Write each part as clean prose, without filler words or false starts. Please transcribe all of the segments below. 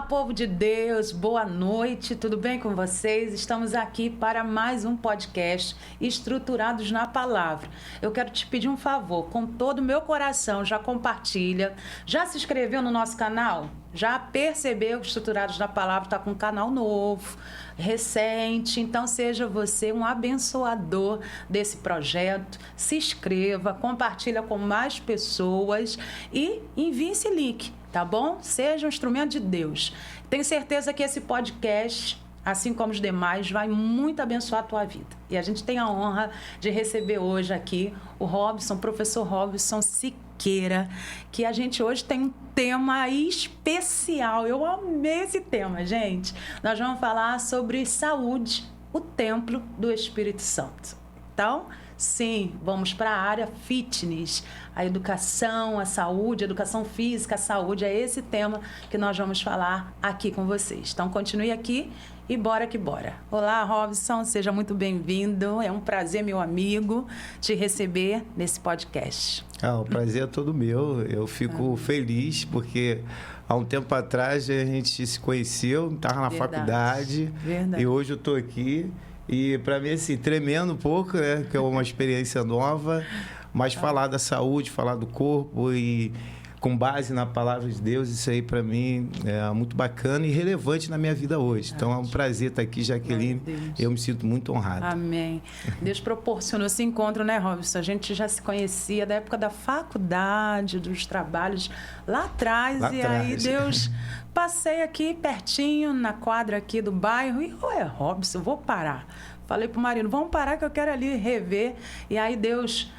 povo de Deus, boa noite, tudo bem com vocês? Estamos aqui para mais um podcast Estruturados na Palavra. Eu quero te pedir um favor, com todo o meu coração, já compartilha, já se inscreveu no nosso canal? Já percebeu que Estruturados na Palavra está com um canal novo, recente, então seja você um abençoador desse projeto, se inscreva, compartilha com mais pessoas e envie esse link, tá bom? Seja um instrumento de Deus. Tenho certeza que esse podcast, assim como os demais, vai muito abençoar a tua vida. E a gente tem a honra de receber hoje aqui o Robson, professor Robson Siqueira, que a gente hoje tem um tema especial. Eu amei esse tema, gente. Nós vamos falar sobre saúde, o templo do Espírito Santo. Então, sim, vamos para a área fitness, a educação, a saúde, a educação física, a saúde, é esse tema que nós vamos falar aqui com vocês. Então, continue aqui e bora que bora. Olá, Robson, seja muito bem-vindo. É um prazer, meu amigo, te receber nesse podcast. O prazer é todo meu. Eu fico feliz porque há um tempo atrás a gente se conheceu, estava na faculdade. Verdade. E hoje eu estou aqui. E para mim, assim, tremendo um pouco, né? Que é uma experiência nova, mas falar da saúde, falar do corpo e com base na palavra de Deus, isso aí para mim é muito bacana e relevante na minha vida hoje. Então é um prazer estar aqui, Jaqueline. Eu me sinto muito honrado. Amém. Deus proporcionou esse encontro, né, Robson? A gente já se conhecia da época da faculdade, dos trabalhos lá atrás. Aí Deus... Passei aqui pertinho, na quadra aqui do bairro, e ué, Robson, vou parar. Falei pro marido, vamos parar que eu quero ali rever. E aí Deus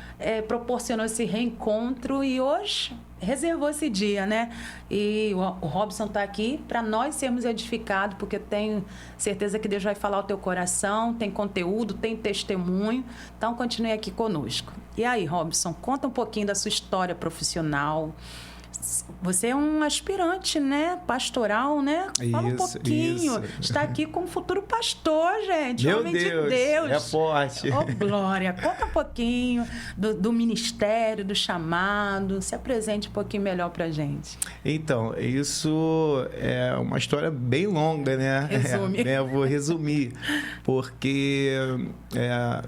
proporcionou esse reencontro e hoje reservou esse dia, né? E o Robson está aqui para nós sermos edificados, porque tenho certeza que Deus vai falar ao teu coração, tem conteúdo, tem testemunho. Então, continue aqui conosco. E aí, Robson, conta um pouquinho da sua história profissional. Você é um aspirante, né? Pastoral, né? Fala um pouquinho. Isso. Está aqui com um futuro pastor, gente. Meu Homem Deus, de Deus. é forte. Oh, glória. Conta um pouquinho do ministério, do chamado. Se apresente um pouquinho melhor pra gente. Então, isso é uma história bem longa, né? Resume. Eu vou resumir. Porque,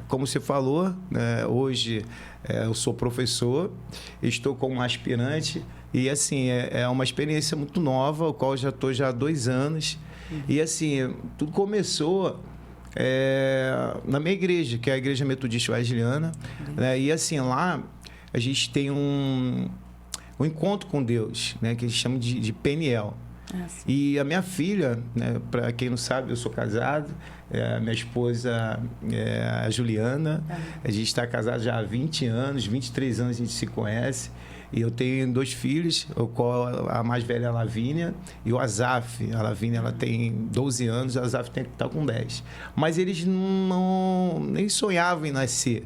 como você falou, né, hoje eu sou professor, estou como aspirante. E, assim, é uma experiência muito nova, o qual eu já estou há 2 anos. E, assim, tudo começou na minha igreja, que é a Igreja Metodista Wesleyana. Né? E, assim, lá a gente tem um encontro com Deus, né? Que a gente chama de PNL. E a minha filha, né? Para quem não sabe, eu sou casado. Minha esposa é a Juliana. A gente está casado já há 20 anos, 23 anos a gente se conhece. E eu tenho 2 filhos, a mais velha é a Lavínia e o Azaf. A Lavínia ela tem 12 anos, o Azaf está com 10. Mas eles nem sonhavam em nascer.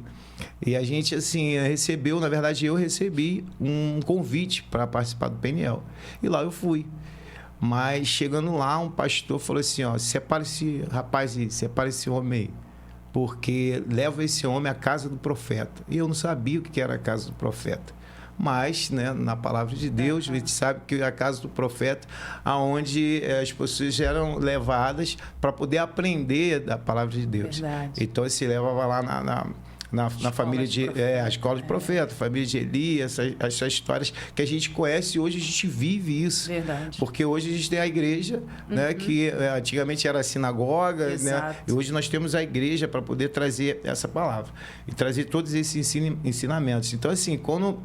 E a gente, assim, recebeu, na verdade eu recebi um convite para participar do PNL. E lá eu fui. Mas chegando lá, um pastor falou assim, separa esse rapaz aí, separa esse homem aí. Porque leva esse homem à casa do profeta. E eu não sabia o que era a casa do profeta. Mas, né, na palavra de Deus, a gente sabe que é a casa do profeta, aonde as pessoas eram levadas para poder aprender da palavra de Deus. Verdade. Então, se levava lá na família a escola de profeta, família de Eli, essas histórias que a gente conhece e hoje a gente vive isso. Verdade. Porque hoje a gente tem a igreja, né, que antigamente era a sinagoga, né, e hoje nós temos a igreja para poder trazer essa palavra e trazer todos esses ensinamentos. Então, assim, quando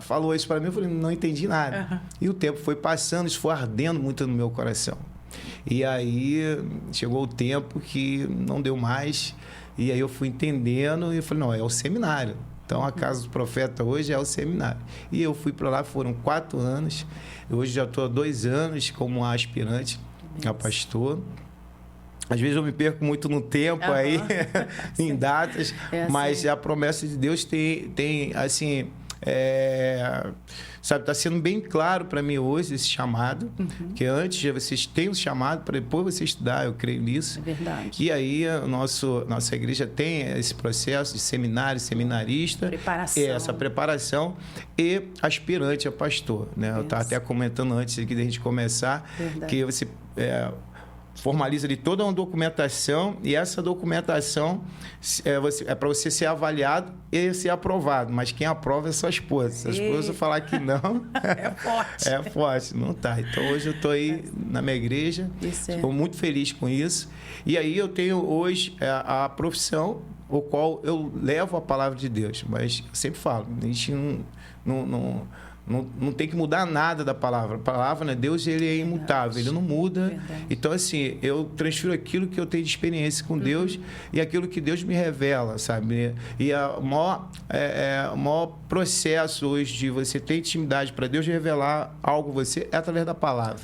falou isso para mim, eu falei, não entendi nada. E o tempo foi passando, isso foi ardendo muito no meu coração. E aí chegou o tempo que não deu mais. E aí eu fui entendendo e eu falei, não, é o seminário. Então, a Casa do Profeta hoje é o seminário. E eu fui para lá, foram 4 anos. Hoje já estou há 2 anos como aspirante a pastor. Às vezes eu me perco muito no tempo aí, em datas. Mas a promessa de Deus tem assim, sabe, está sendo bem claro para mim hoje esse chamado, que antes vocês têm um chamado para depois você estudar, eu creio nisso. É verdade. E aí nossa igreja tem esse processo de seminário, seminarista, Preparação. Essa preparação e aspirante a pastor, né? Eu estava até comentando antes aqui da gente começar, que você formaliza ali toda uma documentação e essa documentação é para você ser avaliado e ser aprovado. Mas quem aprova é sua esposa. Se a esposa falar que não... É forte. É forte, não tá. Então, hoje eu estou aí na minha igreja. Estou muito feliz com isso. E aí eu tenho hoje a profissão, o qual eu levo a palavra de Deus. Mas eu sempre falo, a gente não tem que mudar nada da palavra. A palavra, né? Deus, ele é imutável, ele não muda. Verdade. Então, assim, eu transfiro aquilo que eu tenho de experiência com Deus e aquilo que Deus me revela, sabe? E o maior processo hoje de você ter intimidade para Deus revelar algo a você é através da palavra.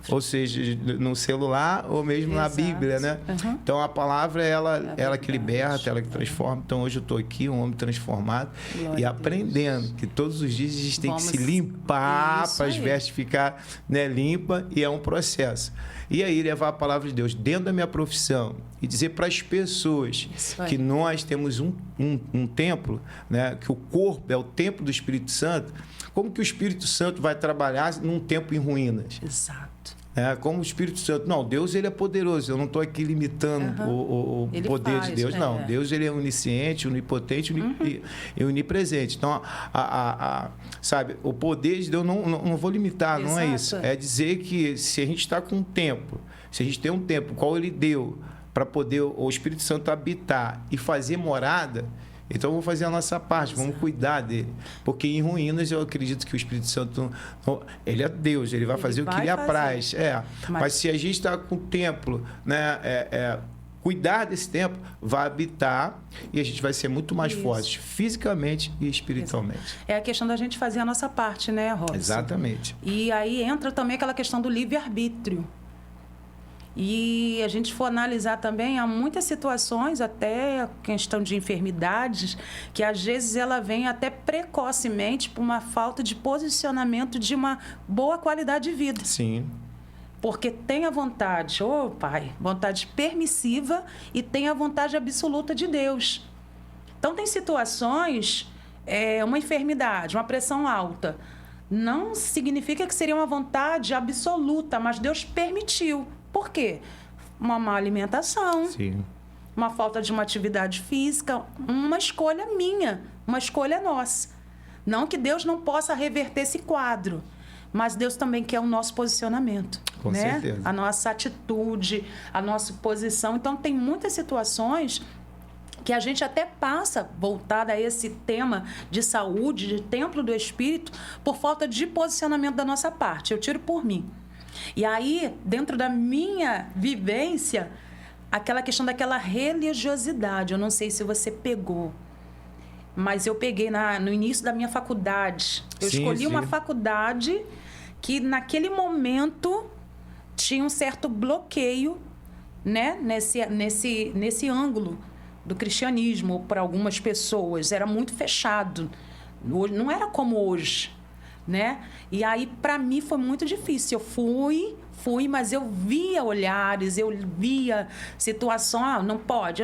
Ou seja, no celular ou mesmo na Bíblia, né? Então, a palavra, ela que liberta, ela que transforma. Então, hoje eu estou aqui, um homem transformado e aprendendo que todos os dias a gente tem que se limpar para as vestes ficar, né, limpa, e é um processo. E aí levar a palavra de Deus dentro da minha profissão e dizer para as pessoas que nós temos um templo, né, que o corpo é o templo do Espírito Santo. Como que o Espírito Santo vai trabalhar num templo em ruínas? Exato. Como o Espírito Santo. Não, Deus, ele é poderoso. Eu não estou aqui limitando o poder de Deus. Não, Deus, ele é onisciente, onipotente e onipresente. Então, sabe, o poder de Deus não vou limitar, não é isso. É dizer que se a gente está com um tempo, se a gente tem um tempo, qual ele deu para poder o Espírito Santo habitar e fazer morada, então, vamos fazer a nossa parte, vamos cuidar dele. Porque em ruínas, eu acredito que o Espírito Santo, ele é Deus, ele vai fazer o que lhe apraz. Mas se a gente está com o templo, né, cuidar desse templo, vai habitar e a gente vai ser muito mais forte, fisicamente e espiritualmente. É a questão da gente fazer a nossa parte, né, Robson? Exatamente. E aí entra também aquela questão do livre-arbítrio. E a gente for analisar também, há muitas situações, até a questão de enfermidades, que às vezes ela vem até precocemente por uma falta de posicionamento de uma boa qualidade de vida. Sim. Porque tem a vontade, Pai, vontade permissiva e tem a vontade absoluta de Deus. Então, tem situações, uma enfermidade, uma pressão alta, não significa que seria uma vontade absoluta, mas Deus permitiu. Por quê? Uma má alimentação, uma falta de uma atividade física, uma escolha minha, uma escolha nossa. Não que Deus não possa reverter esse quadro, mas Deus também quer o nosso posicionamento. Com certeza. A nossa atitude, a nossa posição. Então, tem muitas situações que a gente até passa, voltada a esse tema de saúde, de templo do Espírito, por falta de posicionamento da nossa parte. Eu tiro por mim. E aí, dentro da minha vivência, aquela questão daquela religiosidade, eu não sei se você pegou, mas eu peguei no início da minha faculdade. Eu escolhi uma faculdade que, naquele momento, tinha um certo bloqueio, né, nesse ângulo do cristianismo para algumas pessoas. Era muito fechado. Não era como hoje, né? E aí, para mim, foi muito difícil. Eu fui, mas eu via olhares, eu via situações, não pode,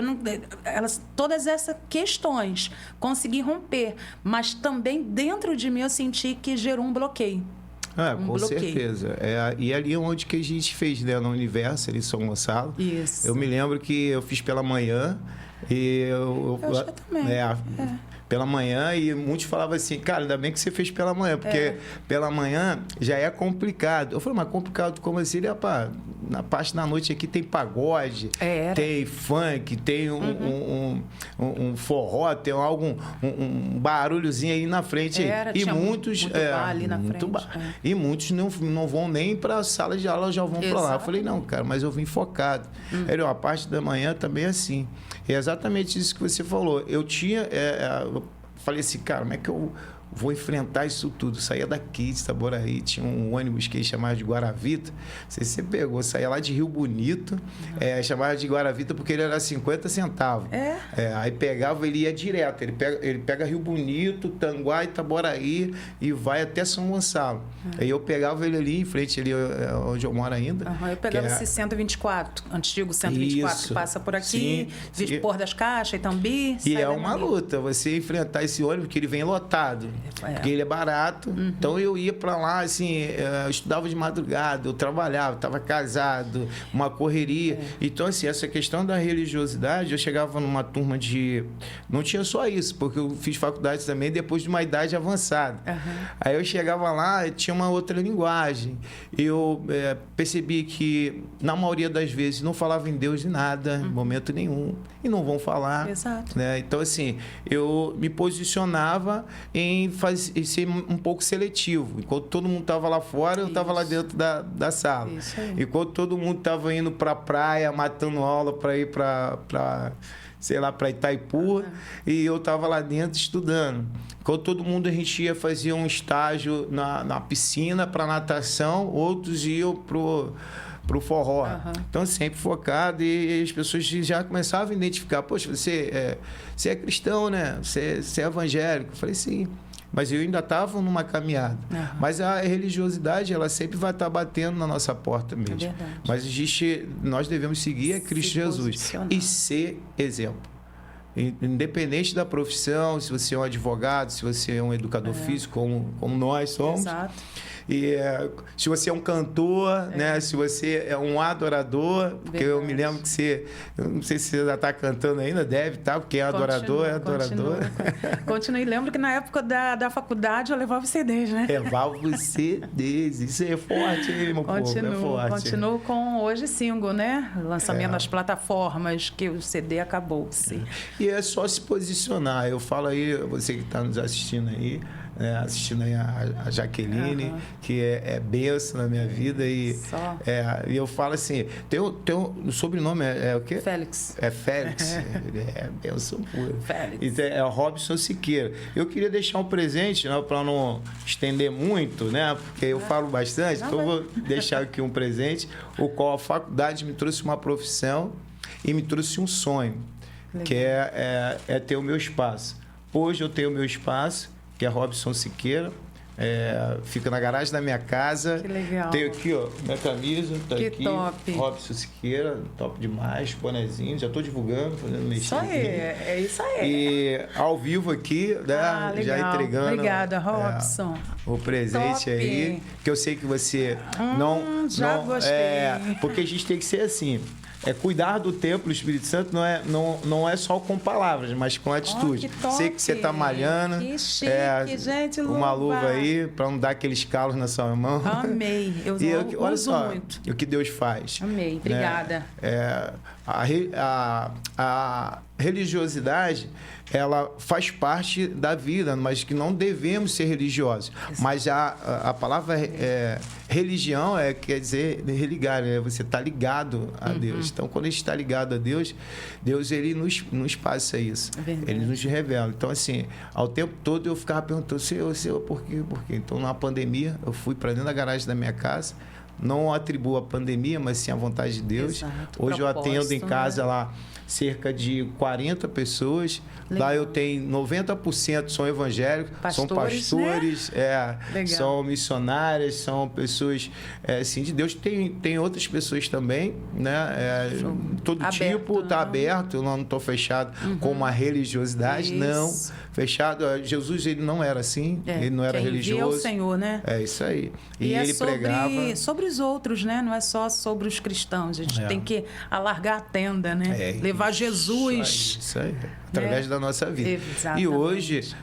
todas essas questões, consegui romper, mas também dentro de mim eu senti que gerou um bloqueio. Com certeza. E ali é onde que a gente fez, né, no Universo, ali em São Gonçalo. Isso. Eu me lembro que eu fiz pela manhã e eu acho que eu também. Pela manhã, e muitos falavam assim, cara, ainda bem que você fez pela manhã, porque pela manhã já é complicado. Eu falei, mas complicado como assim? Ele, rapaz, na parte da noite aqui tem pagode, tem funk, tem um forró, tem um barulhozinho aí na frente. E muitos... muito bar ali na frente. E muitos não vão nem para a sala de aula, já vão para lá. Eu falei, não, cara, mas eu vim focado. Ele, a parte da manhã também é assim. É exatamente isso que você falou. Eu tinha... falei assim, cara, como é que eu vou enfrentar isso tudo. Saía daqui de Itaboraí, tinha um ônibus que eles chamavam de Guaravita. Não sei se você pegou, saía lá de Rio Bonito, chamava de Guaravita porque ele era 50 centavos. Aí pegava, ele ia direto. Ele pega Rio Bonito, Tanguá, Itaboraí e vai até São Gonçalo. Aí eu pegava ele ali em frente, ali onde eu moro ainda. Eu pegava esse 124, antigo 124, isso, que passa por aqui, Vispor das Caixas, Itambi. E é uma luta, você enfrentar esse ônibus, que ele vem lotado, porque ele é barato. Então eu ia para lá, assim, eu estudava de madrugada, eu trabalhava, estava casado, uma correria. Então, assim, essa questão da religiosidade, eu chegava numa turma de... Não tinha só isso, porque eu fiz faculdade também depois de uma idade avançada. Aí eu chegava lá e tinha uma outra linguagem. Eu percebi que, na maioria das vezes, não falava em Deus de nada, em momento nenhum. E não vão falar. Exato. Né? Então, assim, eu me posicionava em ser um pouco seletivo. Enquanto todo mundo estava lá fora, eu estava lá dentro da sala. Enquanto todo mundo estava indo para a praia, matando aula para ir para Itaipu, e eu estava lá dentro estudando. Enquanto todo mundo, a gente ia fazer um estágio na piscina para natação, outros iam pro forró. Então, sempre focado, e as pessoas já começavam a identificar: poxa, você é cristão, né? Você é evangélico. Eu falei: sim. Mas eu ainda estava numa caminhada. Mas a religiosidade, ela sempre vai estar batendo na nossa porta mesmo. Mas nós devemos seguir Cristo Jesus e ser exemplo. Independente da profissão, se você é um advogado, se você é um educador físico, como nós somos. Exato. E se você é um cantor, né? Se você é um adorador, porque eu me lembro que você, eu não sei se você já está cantando ainda, deve estar, porque é adorador, é adorador. Continue. Lembro que na época da faculdade eu levava os CDs, né? Levava os CDs, isso é forte, hein, meu povo? É forte. Continuo com hoje single, né? Lançamento das plataformas, que o CD acabou-se. E é só se posicionar. Eu falo aí, você que está nos assistindo aí, assistindo aí a Jaqueline, que é benção na minha vida. E eu falo assim, o sobrenome é o quê? Félix. É Félix. Ele é benção pura. Félix. Então, é o Robson Siqueira. Eu queria deixar um presente, né, para não estender muito, né? Porque eu falo bastante, então eu vou deixar aqui um presente, o qual a faculdade me trouxe uma profissão e me trouxe um sonho. Legal. Que é ter o meu espaço. Hoje eu tenho o meu espaço, que é Robson Siqueira. Fica na garagem da minha casa. Que legal. Tenho aqui, ó, minha camisa. Tá que aqui. Top. Robson Siqueira, top demais, bonezinho. Já estou divulgando, fazendo mexer. Isso aí, é isso aí. E ao vivo aqui, né, já entregando. Obrigada, Robson. O presente top. Aí, que eu sei que você já gostei. Porque a gente tem que ser assim. Cuidar do templo do Espírito Santo não é só com palavras, mas com atitude. Sei que você está malhando. Que chique, gente. Uma luva aí, para não dar aqueles calos na sua mão. Amei. Eu olha só muito. O que Deus faz. Amei. Obrigada. A religiosidade, ela faz parte da vida, mas que não devemos ser religiosos. Exato. Mas a palavra religião quer dizer religar, né? Você está ligado a Deus. Então, quando a gente está ligado a Deus, ele nos passa isso. Ele nos revela. Então, assim, ao tempo todo eu ficava perguntando: Senhor, por quê? Por quê? Então, na pandemia, eu fui para dentro da garagem da minha casa. Não atribuo a pandemia, mas sim a vontade de Deus. Exato, hoje eu atendo em casa, né? Lá cerca de 40 pessoas. Legal. Lá eu tenho 90% são evangélicos, são pastores, né? São missionárias, são pessoas assim, de Deus. Tem outras pessoas também, né? Todo aberto, tipo está aberto, eu não estou fechado com uma religiosidade, não. Fechado. Jesus, ele não era assim, ele não era religioso. É o Senhor, né? É isso aí. E ele pregava... sobre os outros, né? Não é só sobre os cristãos. A gente tem que alargar a tenda, né? Levar Jesus. Isso aí. Através da nossa vida. Exatamente. E hoje,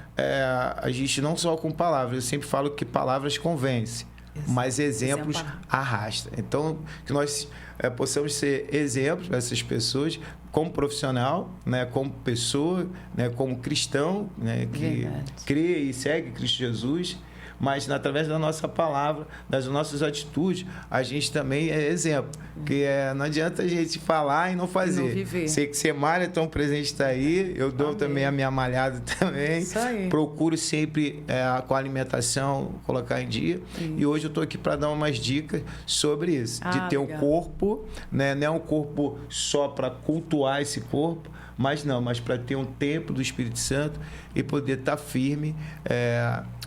a gente não só com palavras, eu sempre falo que palavras convencem, mas exemplos arrastam. Então, que nós possamos ser exemplos para essas pessoas, como profissional, né, como pessoa, né, como cristão, né, que crê e segue Cristo Jesus, mas através da nossa palavra, das nossas atitudes, a gente também é exemplo. Porque não adianta a gente falar e não fazer. E não viver. Sei que você malha, então o presente está aí. Eu dou também a minha malhada também. Isso aí. Procuro sempre com a alimentação colocar em dia. E hoje eu estou aqui para dar umas dicas sobre isso. De ter um corpo, né? Não é um corpo só para cultuar esse corpo, mas para ter um templo do Espírito Santo e poder estar firme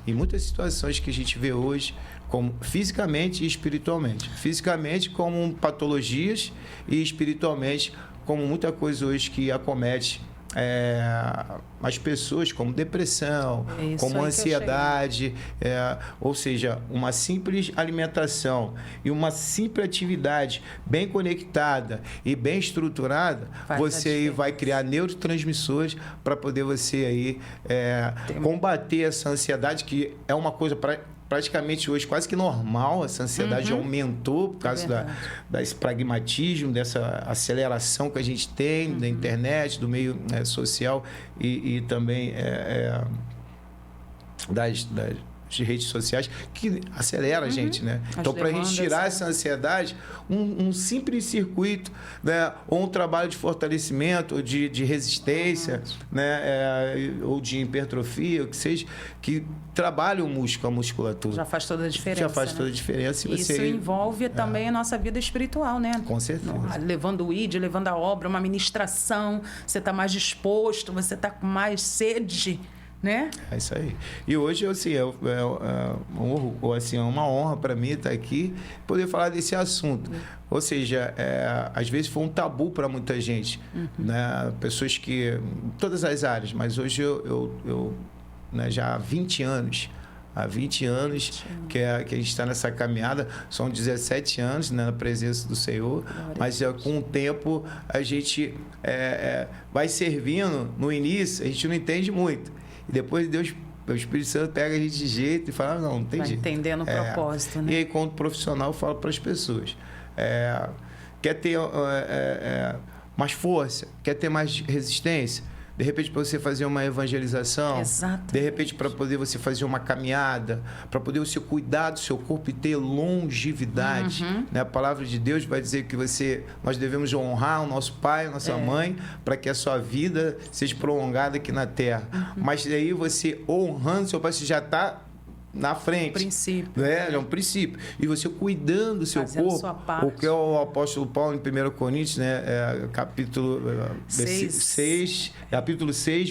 em muitas situações que a gente vê hoje, como fisicamente e espiritualmente. Fisicamente como patologias e espiritualmente como muita coisa hoje que acomete as pessoas, como depressão, como ansiedade, ou seja, uma simples alimentação e uma simples atividade bem conectada e bem estruturada, você aí vai criar neurotransmissores para poder você aí combater essa ansiedade, que é uma coisa praticamente hoje quase que normal. Essa ansiedade aumentou por causa desse pragmatismo, dessa aceleração que a gente tem da internet, do meio social e também das redes sociais, que acelera a gente, né? Então, para a gente tirar essa ansiedade, um simples circuito, né? Ou um trabalho de fortalecimento, ou de resistência, né? Ou de hipertrofia, o que seja, que trabalha o músculo, a musculatura. Já faz toda a diferença. Já faz toda a diferença. Isso envolve também a nossa vida espiritual, né? Com certeza. Levando o ID, levando a obra, uma ministração, você está mais disposto, você está com mais sede, né? É isso aí. E hoje, assim, é uma honra para mim estar aqui, poder falar desse assunto. Ou seja, às vezes foi um tabu para muita gente, né? Pessoas que... todas as áreas, mas hoje eu né, já há 20 anos que a gente está nessa caminhada, são 17 anos, né, na presença do Senhor, mas com o tempo a gente vai servindo. No início a gente não entende muito, e depois Deus, o Espírito Santo pega a gente de jeito e fala, não tem jeito. Vai entendendo o propósito, né? E aí, como profissional, eu falo para as pessoas, quer ter mais força, quer ter mais resistência, de repente para você fazer uma evangelização, de repente para poder você fazer uma caminhada, para poder você cuidar do seu corpo e ter longevidade, né? A palavra de Deus vai dizer que nós devemos honrar o nosso pai, a nossa mãe, para que a sua vida seja prolongada aqui na terra. Mas daí você honrando seu pai, você já está na frente. Princípio. É um princípio. E você cuidando do seu corpo, o que é o apóstolo Paulo em 1 Coríntios, né? Capítulo 6,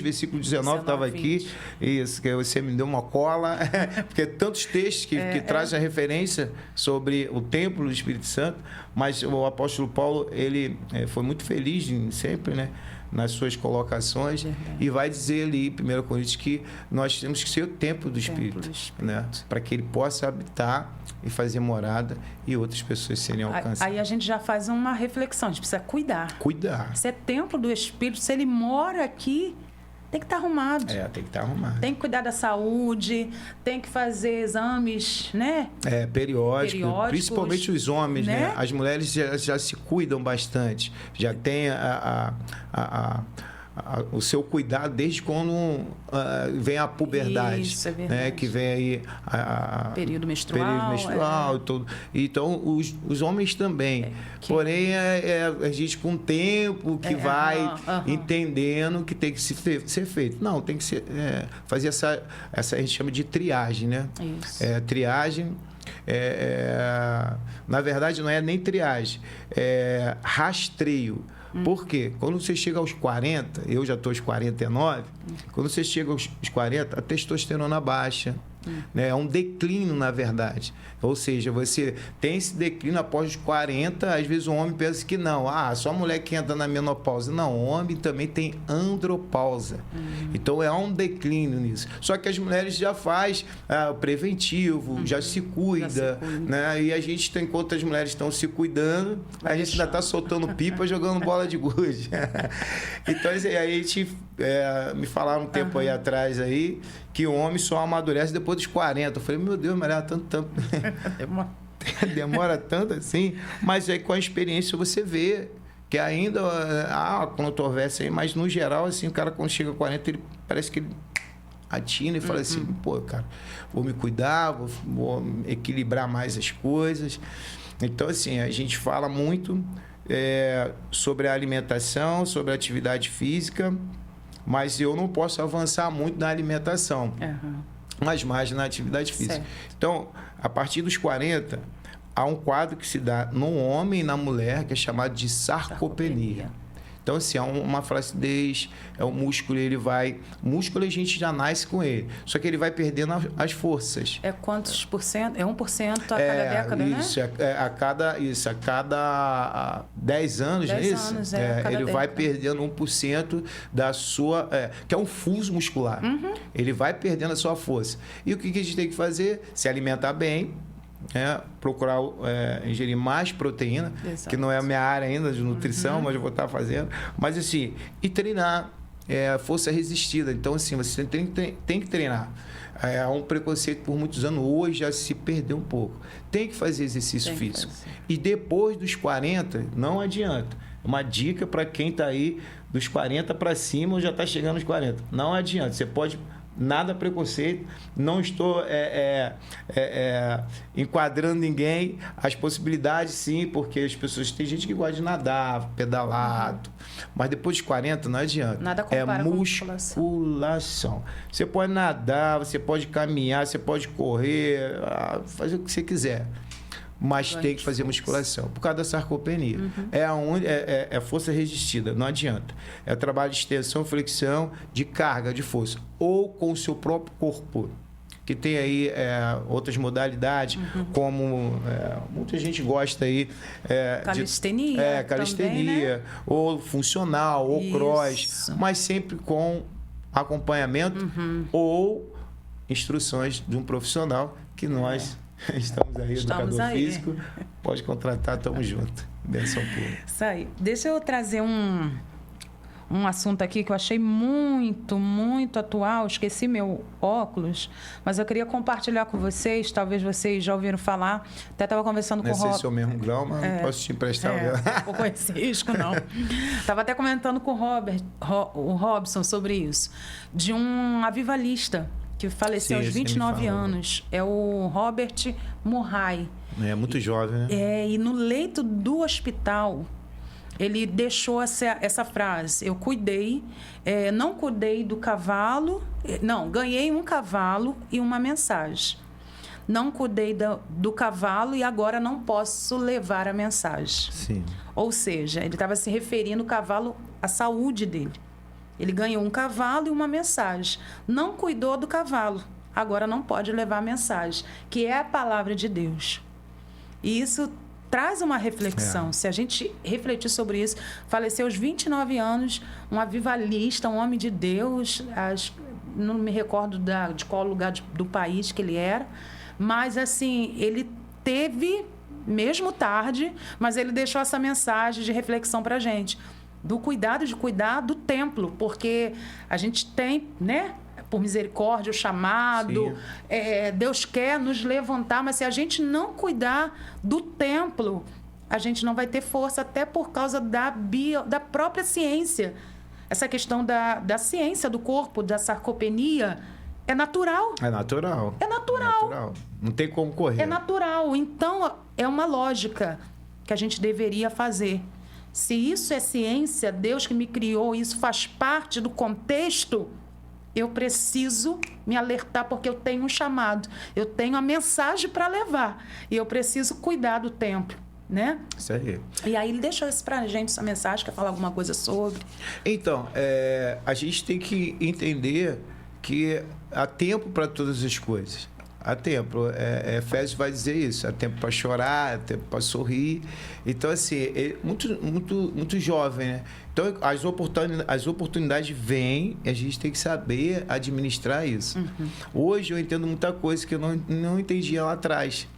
versículo 19, estava aqui. Isso, que você me deu uma cola. Porque tantos textos que trazem a referência sobre o templo do Espírito Santo, mas o apóstolo Paulo, ele foi muito feliz sempre, né, nas suas colocações, e vai dizer ali em 1 Coríntios que nós temos que ser o templo do Espírito, né? Para que ele possa habitar e fazer morada e outras pessoas serem alcançadas. Aí a gente já faz uma reflexão, a gente precisa cuidar. Se é templo do Espírito, se ele mora aqui, tem que estar arrumado. Tem que estar arrumado. Tem que cuidar da saúde, tem que fazer exames, né? Periódicos, principalmente os homens, né? As mulheres já se cuidam bastante, já tem o seu cuidado desde quando vem a puberdade. Isso, né? Que vem aí período menstrual. E tudo. Então, os homens também. Porém, a gente com o tempo que vai entendendo que tem que ser feito. Não, tem que ser, fazer essa a gente chama de triagem, né? Isso. Triagem. Na verdade, não é nem triagem, é rastreio. Por quê? Quando você chega aos 40, eu já estou aos 49, quando você chega aos 40, a testosterona baixa, né? É um declínio, na verdade. Ou seja, você tem esse declínio após os 40, às vezes o homem pensa que não, só a mulher que entra na menopausa. Não, o homem também tem andropausa. Então, é um declínio nisso. Só que as mulheres já fazem o preventivo, já se cuida, né? E a gente, enquanto as mulheres estão se cuidando, a gente ainda está soltando pipa, jogando bola de gude. Então, aí a gente me falaram um tempo aí atrás aí que o homem só amadurece depois dos 40. Eu falei, meu Deus, mas tanto. Demora tanto assim, mas aí com a experiência você vê que ainda há controvérsia aí, mas no geral, assim, o cara quando chega a 40, ele parece que ele atina e fala assim, pô, cara, vou me cuidar, vou equilibrar mais as coisas. Então, assim, a gente fala muito sobre a alimentação, sobre a atividade física, mas eu não posso avançar muito na alimentação, mas mais na atividade física. Certo. Então, a partir dos 40, há um quadro que se dá no homem e na mulher, que é chamado de sarcopenia. Então, assim, é uma flacidez, o músculo, ele vai... Músculo a gente já nasce com ele, só que ele vai perdendo as forças. É quantos por cento? É 1% a cada década, isso, né? A cada 10 anos, 10 não é isso? anos, a cada ele vai década. perdendo 1% da sua... que é um fuso muscular. Ele vai perdendo a sua força. E o que a gente tem que fazer? Se alimentar bem, procurar ingerir mais proteína, Exato. que não é a minha área ainda de nutrição, mas eu vou estar fazendo. Mas assim, e treinar, força resistida. Então, assim, você tem que treinar. Há um preconceito por muitos anos, hoje já se perdeu um pouco. Tem que fazer exercício físico. E depois dos 40, não adianta. Uma dica para quem está aí dos 40 para cima ou já está chegando aos 40. Não adianta. Você pode... Nada preconceito, não estou enquadrando ninguém, as possibilidades sim, porque as pessoas, tem gente que gosta de nadar, pedalar, mas depois de 40 não adianta. Nada compara com musculação. Você pode nadar, você pode caminhar, você pode correr, fazer o que você quiser. Mas tem que fazer musculação, por causa da sarcopenia. É força resistida, não adianta. É trabalho de extensão, flexão, de carga, de força. Ou com o seu próprio corpo, que tem aí outras modalidades, como muita gente gosta aí... calistenia. Calistenia, também, né? ou funcional, ou cross, mas sempre com acompanhamento ou instruções de um profissional que nós... Estamos aí, educador físico. Pode contratar, estamos juntos. Benção pura. Isso aí. Deixa eu trazer um assunto aqui que eu achei muito, muito atual. Esqueci meu óculos, mas eu queria compartilhar com vocês. Talvez vocês já ouviram falar. Até estava conversando com o Robson. Não sei se é o mesmo grau, mas não posso te emprestar o meu. Não vou com esse risco, não. Estava até comentando com o Robson sobre isso. De um avivalista que faleceu aos 29 anos. É o Robert Murray. É muito jovem, né? E no leito do hospital, ele deixou essa frase. Eu cuidei, não cuidei do cavalo... Não, ganhei um cavalo e uma mensagem. Não cuidei do cavalo e agora não posso levar a mensagem. Sim. Ou seja, ele estava se referindo ao cavalo, à saúde dele. Ele ganhou um cavalo e uma mensagem. Não cuidou do cavalo. Agora não pode levar a mensagem, que é a palavra de Deus. E isso traz uma reflexão. Se a gente refletir sobre isso, faleceu aos 29 anos, um avivalista, um homem de Deus. Não me recordo de qual lugar do país que ele era. Mas, assim, ele teve, mesmo tarde, mas ele deixou essa mensagem de reflexão para a gente. Do cuidado de cuidar do templo, porque a gente tem, né, por misericórdia, o chamado, Deus quer nos levantar, mas se a gente não cuidar do templo, a gente não vai ter força, até por causa da própria ciência. Essa questão da ciência do corpo, da sarcopenia, é natural. É natural. É natural. Não tem como correr. É natural. Então, é uma lógica que a gente deveria fazer. Se isso é ciência, Deus que me criou, isso faz parte do contexto, eu preciso me alertar porque eu tenho um chamado, eu tenho a mensagem para levar e eu preciso cuidar do templo, né? Isso aí. E aí ele deixou isso para a gente, essa mensagem, quer falar alguma coisa sobre? Então, a gente tem que entender que há tempo para todas as coisas. Há tempo. Efésios vai dizer isso. Há tempo para chorar, há tempo para sorrir. Então, assim, muito jovem, né? Então, as oportunidades vêm e a gente tem que saber administrar isso. Hoje eu entendo muita coisa que eu não entendia lá atrás.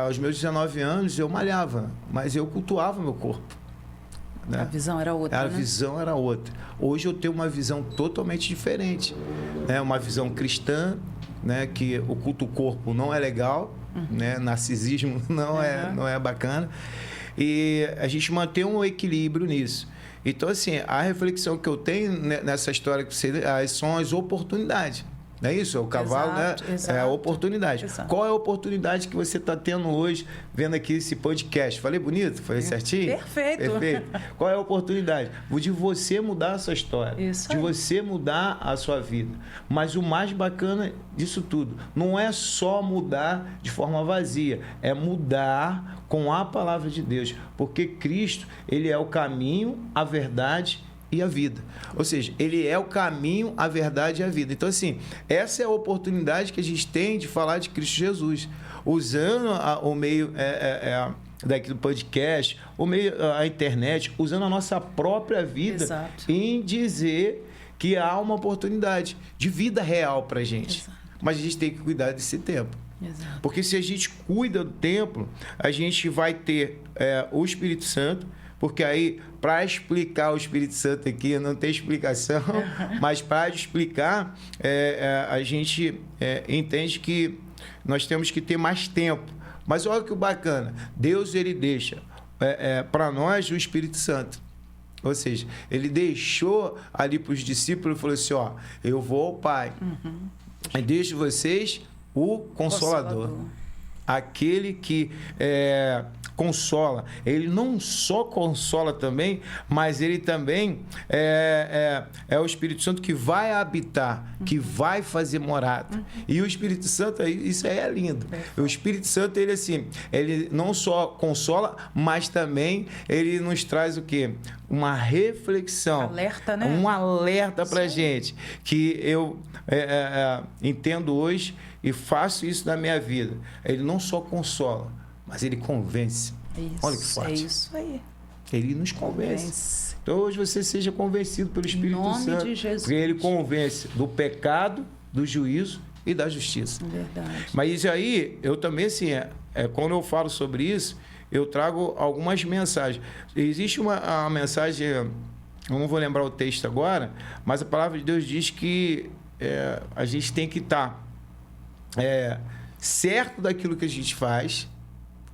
Aos meus 19 anos, eu malhava, mas eu cultuava meu corpo. Né? A visão era outra, A visão era outra. Hoje eu tenho uma visão totalmente diferente. Né? Uma visão cristã, né? Que o culto ao corpo não é legal, né? Narcisismo não é bacana. E a gente mantém um equilíbrio nisso. Então, assim, a reflexão que eu tenho nessa história que você, são as oportunidades. Não é isso? O cavalo, exato, né? Exato, é a oportunidade. Exato. Qual é a oportunidade que você está tendo hoje, vendo aqui esse podcast? Falei bonito? Falei certinho? Perfeito. Perfeito. Qual é a oportunidade? De você mudar a sua história. Isso de aí. você mudar a sua vida. Mas o mais bacana disso tudo, não é só mudar de forma vazia, é mudar com a palavra de Deus. Porque Cristo, ele é o caminho, a verdade e a vida. Ou seja, ele é o caminho, a verdade e a vida. Então, assim, essa é a oportunidade que a gente tem de falar de Cristo Jesus. Usando o meio daqui do podcast, o meio, a internet, usando a nossa própria vida Exato. em dizer que há uma oportunidade de vida real para a gente. Exato. Mas a gente tem que cuidar desse tempo. Exato. Porque se a gente cuida do templo, a gente vai ter o Espírito Santo, porque aí, para explicar o Espírito Santo aqui, não tem explicação, mas para explicar, a gente entende que nós temos que ter mais tempo. Mas olha que bacana, Deus ele deixa para nós o Espírito Santo. Ou seja, ele deixou ali para os discípulos e falou assim, ó, eu vou ao Pai, e deixo vocês o Consolador. Aquele que consola. Ele não só consola também, mas ele também é o Espírito Santo que vai habitar, que vai fazer morada. E o Espírito Santo, isso aí é lindo. O Espírito Santo, ele assim, ele não só consola, mas também ele nos traz o quê? Uma reflexão. Alerta, né? Um alerta pra gente. Que eu entendo hoje e faço isso na minha vida. Ele não só consola, mas ele convence. Isso, olha que forte. É isso aí. Ele nos convence. Então hoje você seja convencido pelo Espírito Santo. Em nome Santo. de Jesus. Porque ele convence do pecado, do juízo e da justiça. Verdade. Mas aí, eu também, assim, quando eu falo sobre isso, eu trago algumas mensagens. Existe uma mensagem, eu não vou lembrar o texto agora, mas a palavra de Deus diz que a gente tem que estar certo daquilo que a gente faz,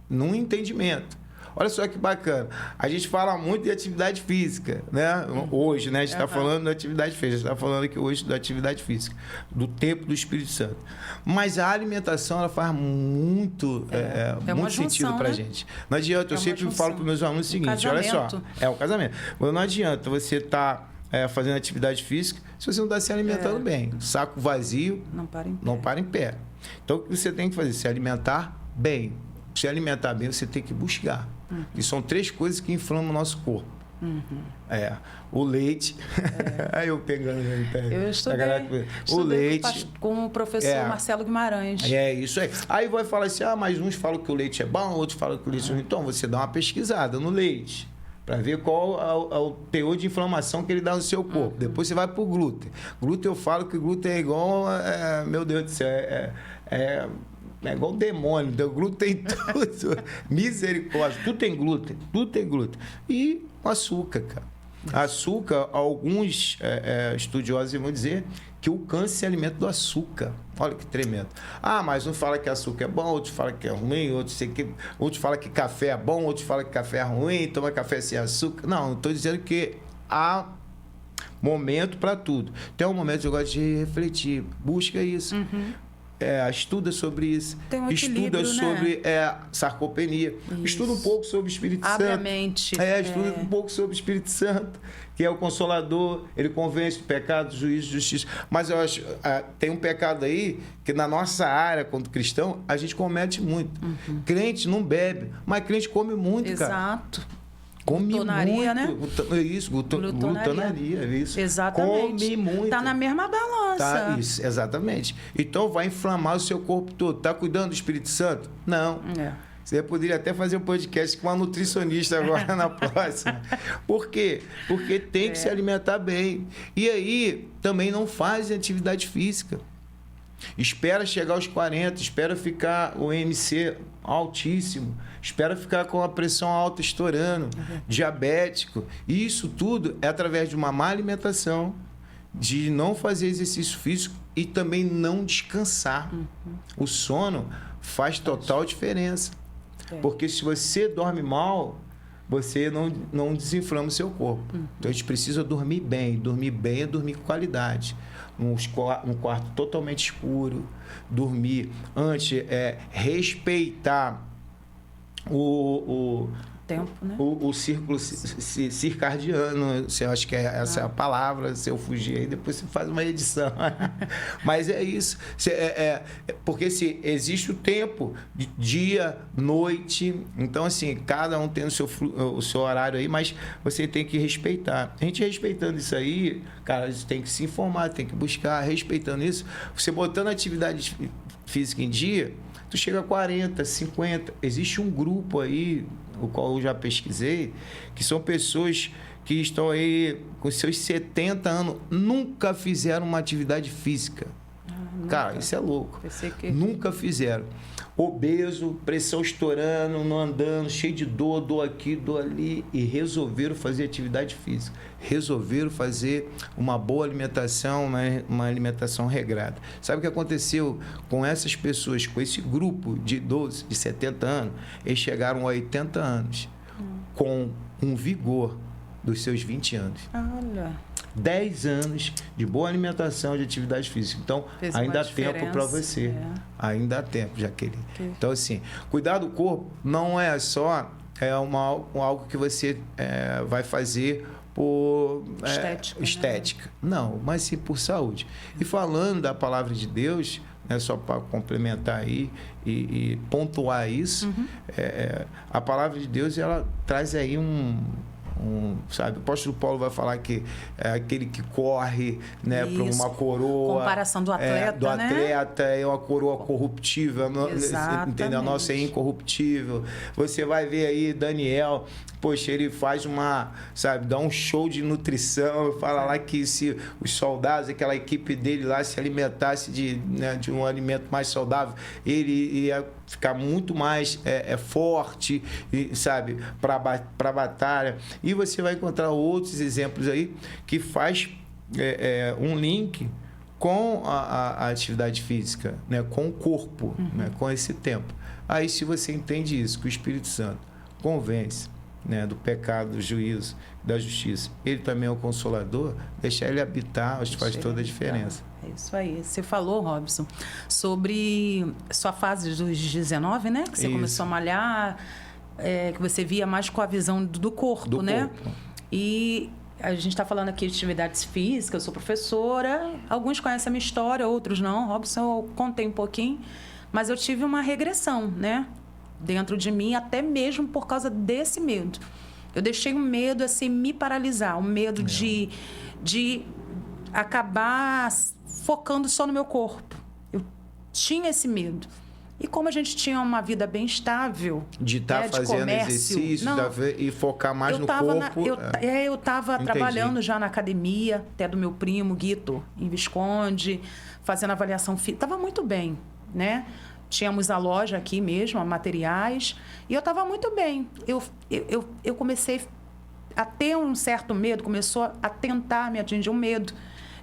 num entendimento. Olha só que bacana. A gente fala muito de atividade física, né? Hoje, né? A gente está falando da atividade física. A gente está falando aqui hoje da atividade física, do tempo do Espírito Santo. Mas a alimentação, ela faz muito, muito sentido para a gente. Não adianta, eu sempre falo para os meus alunos o seguinte, olha só. É o casamento. Não adianta você estar fazendo atividade física se você não está se alimentando bem. Saco vazio não para em pé. Então, o que você tem que fazer? Se alimentar bem. Se alimentar bem, você tem que buscar. E são 3 coisas que inflamam o nosso corpo. O leite. Aí eu pegando ele. Eu estudei o leite. Com o professor Marcelo Guimarães. Isso aí. Aí vai falar assim, mas uns falam que o leite é bom, outros falam que o leite é ruim. Então, você dá uma pesquisada no leite, para ver qual é o teor de inflamação que ele dá no seu corpo. Depois você vai para o glúten. Glúten, eu falo que o glúten é igual, meu Deus do céu, é igual um demônio, o glúten tem tudo. Misericórdia, tudo tem glúten. E o açúcar, cara. Açúcar, alguns estudiosos vão dizer que o câncer se alimenta do açúcar. Olha que tremendo. Mas um fala que açúcar é bom, outros falam que é ruim, outros falam que café é bom, outros falam que café é ruim, toma café sem açúcar. Não estou dizendo que há momento para tudo. Tem um momento que eu gosto de refletir. Busca isso. Estuda sobre isso. Tem um estuda sobre sarcopenia. Isso. Estuda um pouco sobre o Espírito Abre Santo. a mente. Estuda um pouco sobre o Espírito Santo, que é o Consolador. Ele convence do pecado, juízo, justiça. Mas eu acho tem um pecado aí que na nossa área, como cristão, a gente comete muito. Crente não bebe, mas crente come muito, Exato. cara. Come glutonaria, muito. Né? Isso, glutonaria. Isso. Exatamente. Come muito. Está na mesma balança. Isso, exatamente. Então vai inflamar o seu corpo todo. Está cuidando do Espírito Santo? Não. Você poderia até fazer um podcast com uma nutricionista agora na próxima. Por quê? Porque tem que se alimentar bem. E aí também não fazem atividade física. Espera chegar aos 40, espera ficar o IMC altíssimo, espera ficar com a pressão alta estourando, diabético. Isso tudo é através de uma má alimentação, de não fazer exercício físico e também não descansar. O sono faz total diferença. Porque se você dorme mal, você não desinflama o seu corpo. Então, a gente precisa dormir bem. Dormir bem é dormir com qualidade. Um quarto totalmente escuro. Dormir antes, respeitar o tempo, né? O círculo circadiano, eu acho que essa é a palavra. Se eu fugir aí, depois você faz uma edição. Mas é isso. Porque existe o tempo de dia, noite. Então, assim, cada um tem o seu horário aí, mas você tem que respeitar. A gente respeitando isso aí, cara, a gente tem que se informar, tem que buscar, respeitando isso. Você botando atividade física em dia, tu chega a 40, 50. Existe um grupo aí, o qual eu já pesquisei, que são pessoas que estão aí com seus 70 anos, nunca fizeram uma atividade física. Cara, isso é louco. Nunca fizeram. Obeso, pressão estourando, não andando, cheio de dor aqui, dor ali, e resolveram fazer atividade física. Resolveram fazer uma boa alimentação, uma alimentação regrada. Sabe o que aconteceu com essas pessoas, com esse grupo de idosos de 70 anos? Eles chegaram a 80 anos com um vigor dos seus 20 anos. Olha. 10 anos de boa alimentação, de atividade física. Então, ainda há tempo para você. Ainda há tempo, Jaqueline. Então, assim, cuidar do corpo não é só algo que você vai fazer por estética. Né? Não, mas sim por saúde. E falando da palavra de Deus, só para complementar aí e pontuar isso, a palavra de Deus, ela traz aí sabe, o apóstolo Paulo vai falar que é aquele que corre, né, para uma coroa. Comparação do atleta, do atleta, é uma coroa corruptível, entendeu? A nossa é incorruptível. Você vai ver aí Daniel, poxa, ele faz dá um show de nutrição, fala lá que se os soldados, aquela equipe dele lá se alimentasse de um alimento mais saudável, ele ia ficar muito mais forte, sabe, para a batalha. E você vai encontrar outros exemplos aí que faz um link com a atividade física, né, com o corpo, né, com esse tempo. Aí, se você entende isso, que o Espírito Santo convence, né, do pecado, do juízo, da justiça, ele também é o consolador, deixar ele habitar, acho que faz toda a diferença. É isso aí. Você falou, Robson, sobre sua fase dos 19, né? Que você começou a malhar, que você via mais com a visão do corpo, né? E a gente está falando aqui de atividades físicas, eu sou professora, alguns conhecem a minha história, outros não. Robson, eu contei um pouquinho, mas eu tive uma regressão, né? Dentro de mim, até mesmo por causa desse medo. Eu deixei o medo assim me paralisar, o medo de acabar focando só no meu corpo. Eu tinha esse medo. E como a gente tinha uma vida bem estável, de estar fazendo comércio, exercício e focar mais no corpo. Eu estava trabalhando já na academia, até do meu primo, Guito, em Visconde, fazendo avaliação física. Estava muito bem, né? Tínhamos a loja aqui mesmo, a materiais, e eu estava muito bem. Eu comecei a ter um certo medo, começou a tentar me atingir um medo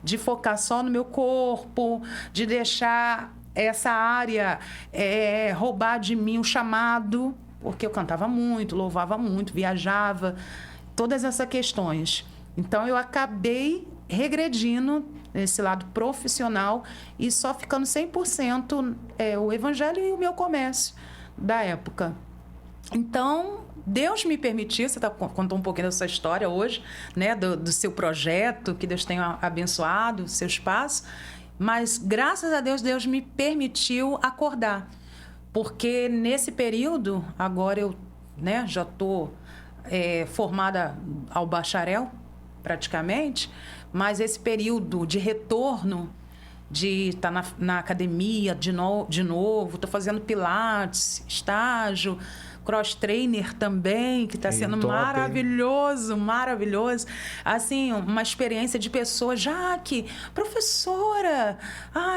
de focar só no meu corpo, de deixar essa área roubar de mim o chamado, porque eu cantava muito, louvava muito, viajava, todas essas questões. Então, eu acabei regredindo nesse lado profissional e só ficando 100% o evangelho e o meu comércio da época. Então, Deus me permitiu, você contou um pouquinho dessa história hoje, né, do seu projeto, que Deus tenha abençoado o seu espaço, mas, graças a Deus, Deus me permitiu acordar, porque nesse período, agora eu, né, já estou formada ao bacharel, praticamente, mas esse período de retorno, de estar na academia de novo, estou fazendo pilates, estágio, cross trainer também, que está sendo maravilhoso, maravilhoso. Assim, uma experiência de pessoas, Jaque, professora,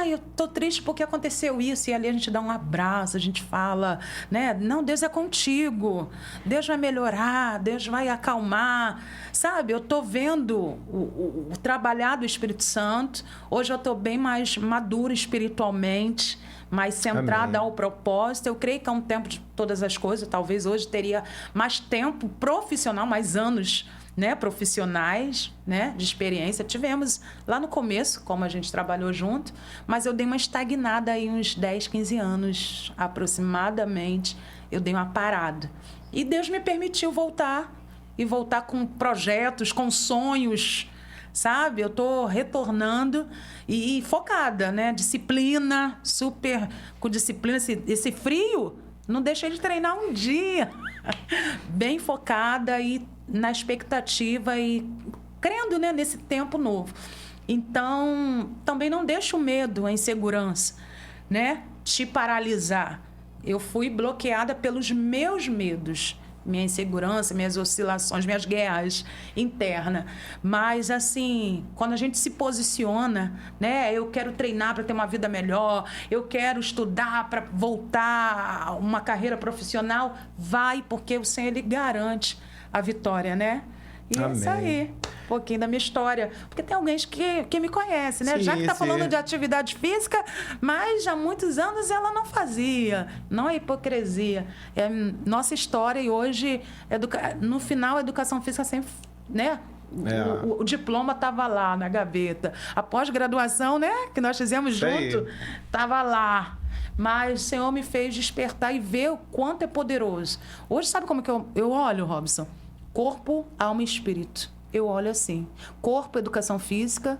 eu tô triste porque aconteceu isso. E ali a gente dá um abraço, a gente fala, né? Não, Deus é contigo, Deus vai melhorar, Deus vai acalmar. Sabe, eu tô vendo o trabalhar do Espírito Santo. Hoje eu tô bem mais madura espiritualmente, mais centrada Amém. ao propósito. Eu creio que é um tempo de todas as coisas. Talvez hoje teria mais tempo profissional, mais anos, né, profissionais, né, de experiência. Tivemos lá no começo, como a gente trabalhou junto, mas eu dei uma estagnada aí uns 10, 15 anos aproximadamente. Eu dei uma parada. E Deus me permitiu voltar, e voltar com projetos, com sonhos, sabe? Eu estou retornando e focada, né? Disciplina, super com disciplina. Esse frio, não deixei de treinar um dia. Bem focada e na expectativa e crendo, né, nesse tempo novo. Então, também não deixa o medo, a insegurança, né, te paralisar. Eu fui bloqueada pelos meus medos, minha insegurança, minhas oscilações, minhas guerras internas. Mas, assim, quando a gente se posiciona, né? Eu quero treinar para ter uma vida melhor, eu quero estudar para voltar a uma carreira profissional, vai, porque o Senhor, Ele garante a vitória, né? E Amém. É isso aí, um pouquinho da minha história. Porque tem alguém que me conhece, né? Sim, Já que está sim. falando de atividade física, mas há muitos anos ela não fazia. Não é hipocrisia. É nossa história e hoje, no final, a educação física sempre, né? O diploma estava lá na gaveta. A pós-graduação, né? Que nós fizemos junto, estava lá. Mas o Senhor me fez despertar e ver o quanto é poderoso. Hoje, sabe como que eu olho, Robson? Corpo, alma e espírito. Eu olho assim. Corpo, educação física.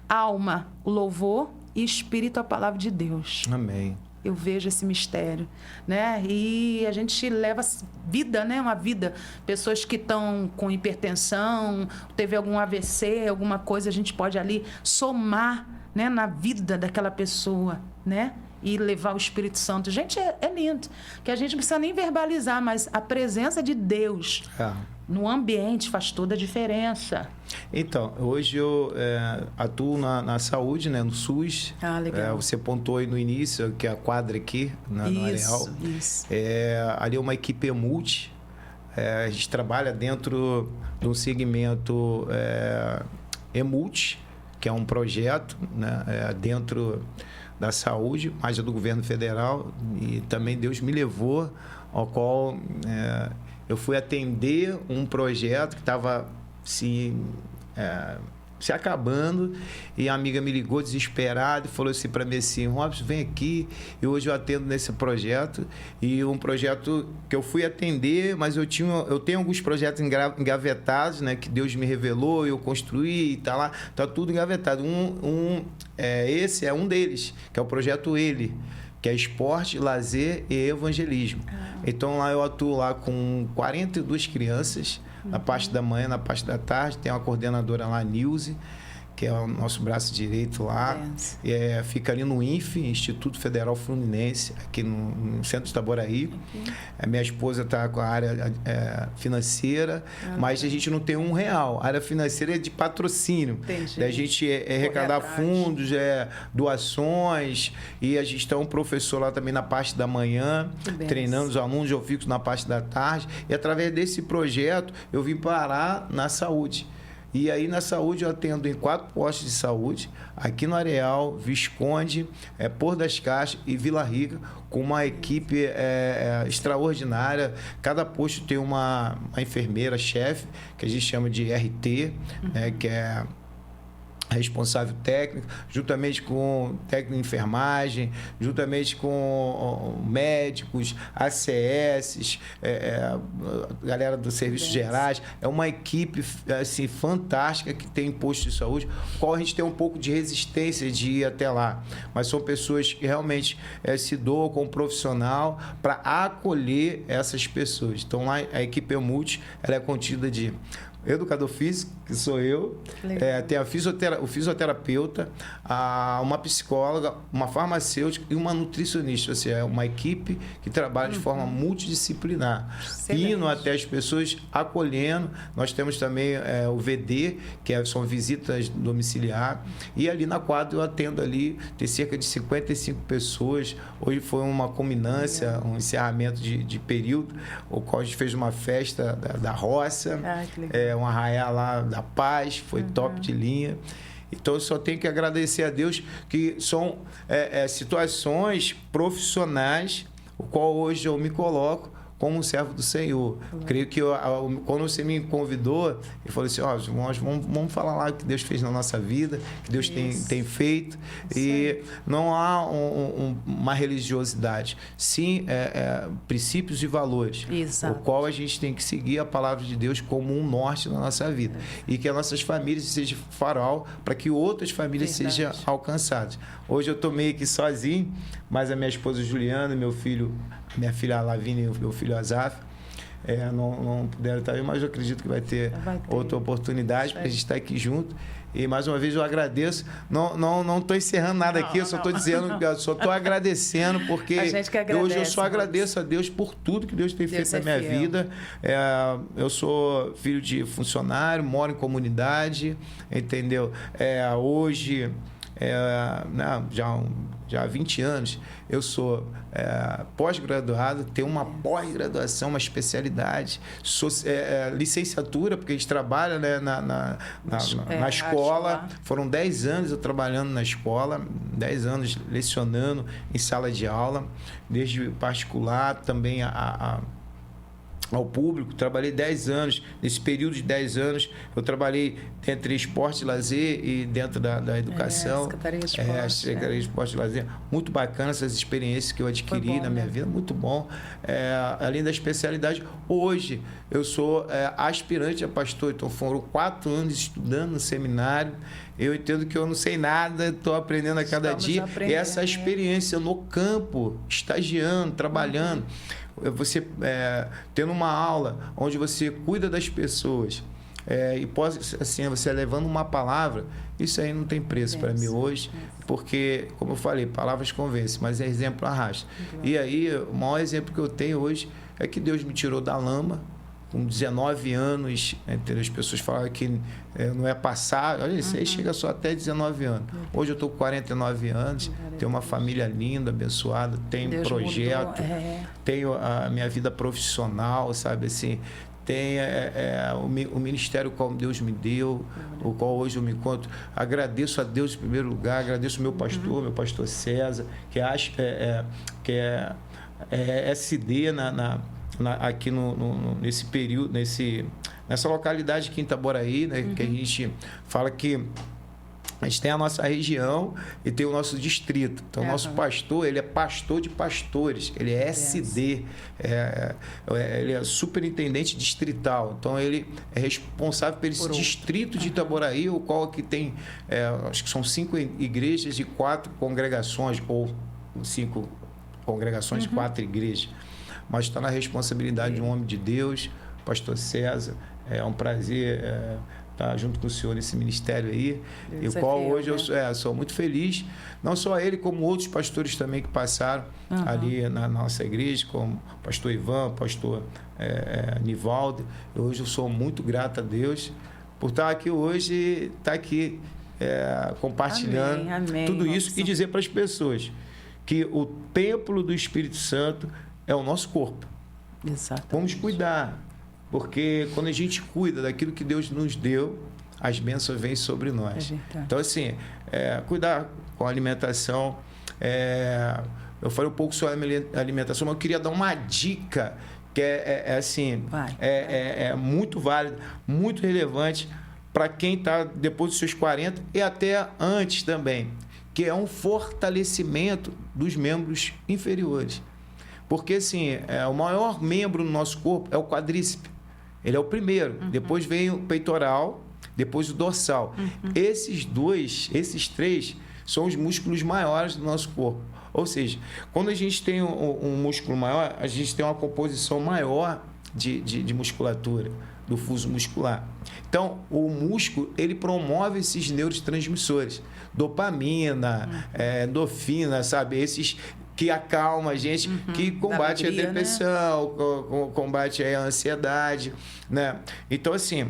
Alma, o louvor. E espírito, a palavra de Deus. Amém. Eu vejo esse mistério, né? E a gente leva vida, né? Uma vida. Pessoas que estão com hipertensão, teve algum AVC, alguma coisa, a gente pode ali somar, né, na vida daquela pessoa, né? E levar o Espírito Santo. Gente, é lindo. Que a gente não precisa nem verbalizar, mas a presença de Deus no ambiente faz toda a diferença. Então, hoje eu atuo na saúde, né, no SUS. Ah, legal. Você pontuou aí no início, que é a quadra aqui, no Areal. Isso. Ali é uma equipe multi. A gente trabalha dentro de um segmento Emult, que é um projeto, né, dentro da saúde, mas é do governo federal, e também Deus me levou, ao qual eu fui atender um projeto que estava se acabando, e a amiga me ligou desesperada e falou assim para mim assim: Robson, vem aqui. E hoje eu atendo nesse projeto, e um projeto que eu fui atender, mas eu tenho alguns projetos engavetados, né, que Deus me revelou, eu construí, e tá tudo engavetado. Esse é um deles, que é o projeto Ele, que é esporte, lazer e evangelismo. Então lá eu atuo lá com 42 crianças, na parte da manhã, na parte da tarde. Tem uma coordenadora lá, Nilze, que é o nosso braço direito lá. Fica ali no INFE, Instituto Federal Fluminense, aqui no centro de Itaboraí. A minha esposa está com a área financeira, mas a gente não tem R$1. A área financeira é de patrocínio. Entendi. A gente arrecadar fundos, doações, e a gente tem um professor lá também na parte da manhã, treinando os alunos. Eu fico na parte da tarde, e através desse projeto eu vim parar na saúde. E aí, na saúde, eu atendo em 4 postos de saúde, aqui no Areal, Visconde, Pôr das Caixas e Vila Rica, com uma equipe extraordinária. Cada posto tem uma enfermeira-chefe, que a gente chama de RT, que é responsável técnico, juntamente com técnico de enfermagem, juntamente com médicos, ACS, galera dos serviços gerais. É uma equipe assim, fantástica, que tem posto de saúde, qual a gente tem um pouco de resistência de ir até lá. Mas são pessoas que realmente se doam como profissional para acolher essas pessoas. Então, lá a equipe Multi, ela é contida de educador físico, que sou eu, tem o fisioterapeuta, uma psicóloga, uma farmacêutica e uma nutricionista. Ou seja, é uma equipe que trabalha de forma multidisciplinar, indo até as pessoas, acolhendo. Nós temos também o VD, que são visitas domiciliar, e ali na quadra eu atendo ali, tem cerca de 55 pessoas. Hoje foi uma culminância, um encerramento de período, o qual a gente fez uma festa da roça, um arraiá lá da Paz, foi top de linha. Então, eu só tenho que agradecer a Deus que são situações profissionais, o qual hoje eu me coloco como um servo do Senhor. Creio que quando você me convidou, eu falei assim, vamos falar lá o que Deus fez na nossa vida, que Deus tem feito. E não há uma religiosidade, sim princípios e valores, o qual a gente tem que seguir a palavra de Deus como um norte na nossa vida. E que as nossas famílias sejam farol para que outras famílias sejam alcançadas. Hoje eu estou meio que sozinho, mas a minha esposa Juliana, minha filha Lavínia e meu filho Azaf, não puderam estar aí, mas eu acredito que vai ter outra oportunidade para a gente estar aqui junto. E mais uma vez eu agradeço. Não estou encerrando nada aqui, eu só estou dizendo, só estou agradecendo, porque hoje eu só agradeço a Deus por tudo que Deus tem feito na minha vida. Eu sou filho de funcionário, moro em comunidade, entendeu? Hoje, já há 20 anos, eu sou pós-graduado, tenho uma pós-graduação, uma especialidade, licenciatura, porque a gente trabalha, né, na escola. Foram 10 anos eu trabalhando na escola, 10 anos lecionando em sala de aula, desde particular também ao público. Trabalhei 10 anos. Nesse período de 10 anos, eu trabalhei entre esporte e lazer e dentro da educação. Secretaria de Esporte. Secretaria de Esporte e Lazer. Muito bacana essas experiências que eu adquiri na minha vida. Muito bom. Além da especialidade, hoje eu sou aspirante a pastor. Então, foram 4 anos estudando no seminário. Eu entendo que eu não sei nada, estou aprendendo a cada dia. E essa experiência no campo, estagiando, trabalhando, você tendo uma aula onde você cuida das pessoas e pode, assim, você levando uma palavra, isso aí não tem preço para mim hoje, porque, como eu falei, palavras convencem, mas exemplo arrasta. E aí, o maior exemplo que eu tenho hoje é que Deus me tirou da lama com 19 anos, as pessoas falam que não é passar, olha, isso aí chega só até 19 anos. Hoje eu estou com 49 anos, tenho uma família linda, abençoada, tenho projeto, tenho a minha vida profissional, sabe, assim, tem o ministério qual Deus me deu, o qual hoje eu me encontro. Agradeço a Deus em primeiro lugar, agradeço o meu pastor César, que é SD aqui nesse período, nessa localidade aqui em Itaboraí, né, que a gente fala que a gente tem a nossa região e tem o nosso distrito. Então, o nosso pastor, ele é pastor de pastores, ele é SD, ele é superintendente distrital. Então, ele é responsável por esse distrito de Itaboraí, o qual aqui tem, acho que são 5 igrejas e 4 congregações, ou 5 congregações, 4 igrejas. Mas está na responsabilidade de um homem de Deus, pastor César. É um prazer estar junto com o senhor nesse ministério aí, e o qual hoje eu sou muito feliz, não só ele, como outros pastores também que passaram ali na nossa igreja, como o pastor Ivan, pastor Nivaldo. Hoje eu sou muito grato a Deus por estar aqui hoje, compartilhando tudo isso e dizer para as pessoas que o templo do Espírito Santo é o nosso corpo. Exatamente. Vamos cuidar, porque quando a gente cuida daquilo que Deus nos deu, as bênçãos vêm sobre nós. Então, assim, cuidar com a alimentação. Eu falei um pouco sobre a alimentação, mas eu queria dar uma dica que é muito válida, muito relevante para quem está depois dos seus 40 e até antes também, que é um fortalecimento dos membros inferiores. Porque, assim, o maior membro no nosso corpo é o quadríceps. Ele é o primeiro. Depois vem o peitoral, depois o dorsal. Esses 3 são os músculos maiores do nosso corpo. Ou seja, quando a gente tem um músculo maior, a gente tem uma composição maior de musculatura, do fuso muscular. Então, o músculo, ele promove esses neurotransmissores. Dopamina, endorfina, sabe? Esses que acalma a gente, que combate a depressão, né? Combate a ansiedade, né? Então, assim,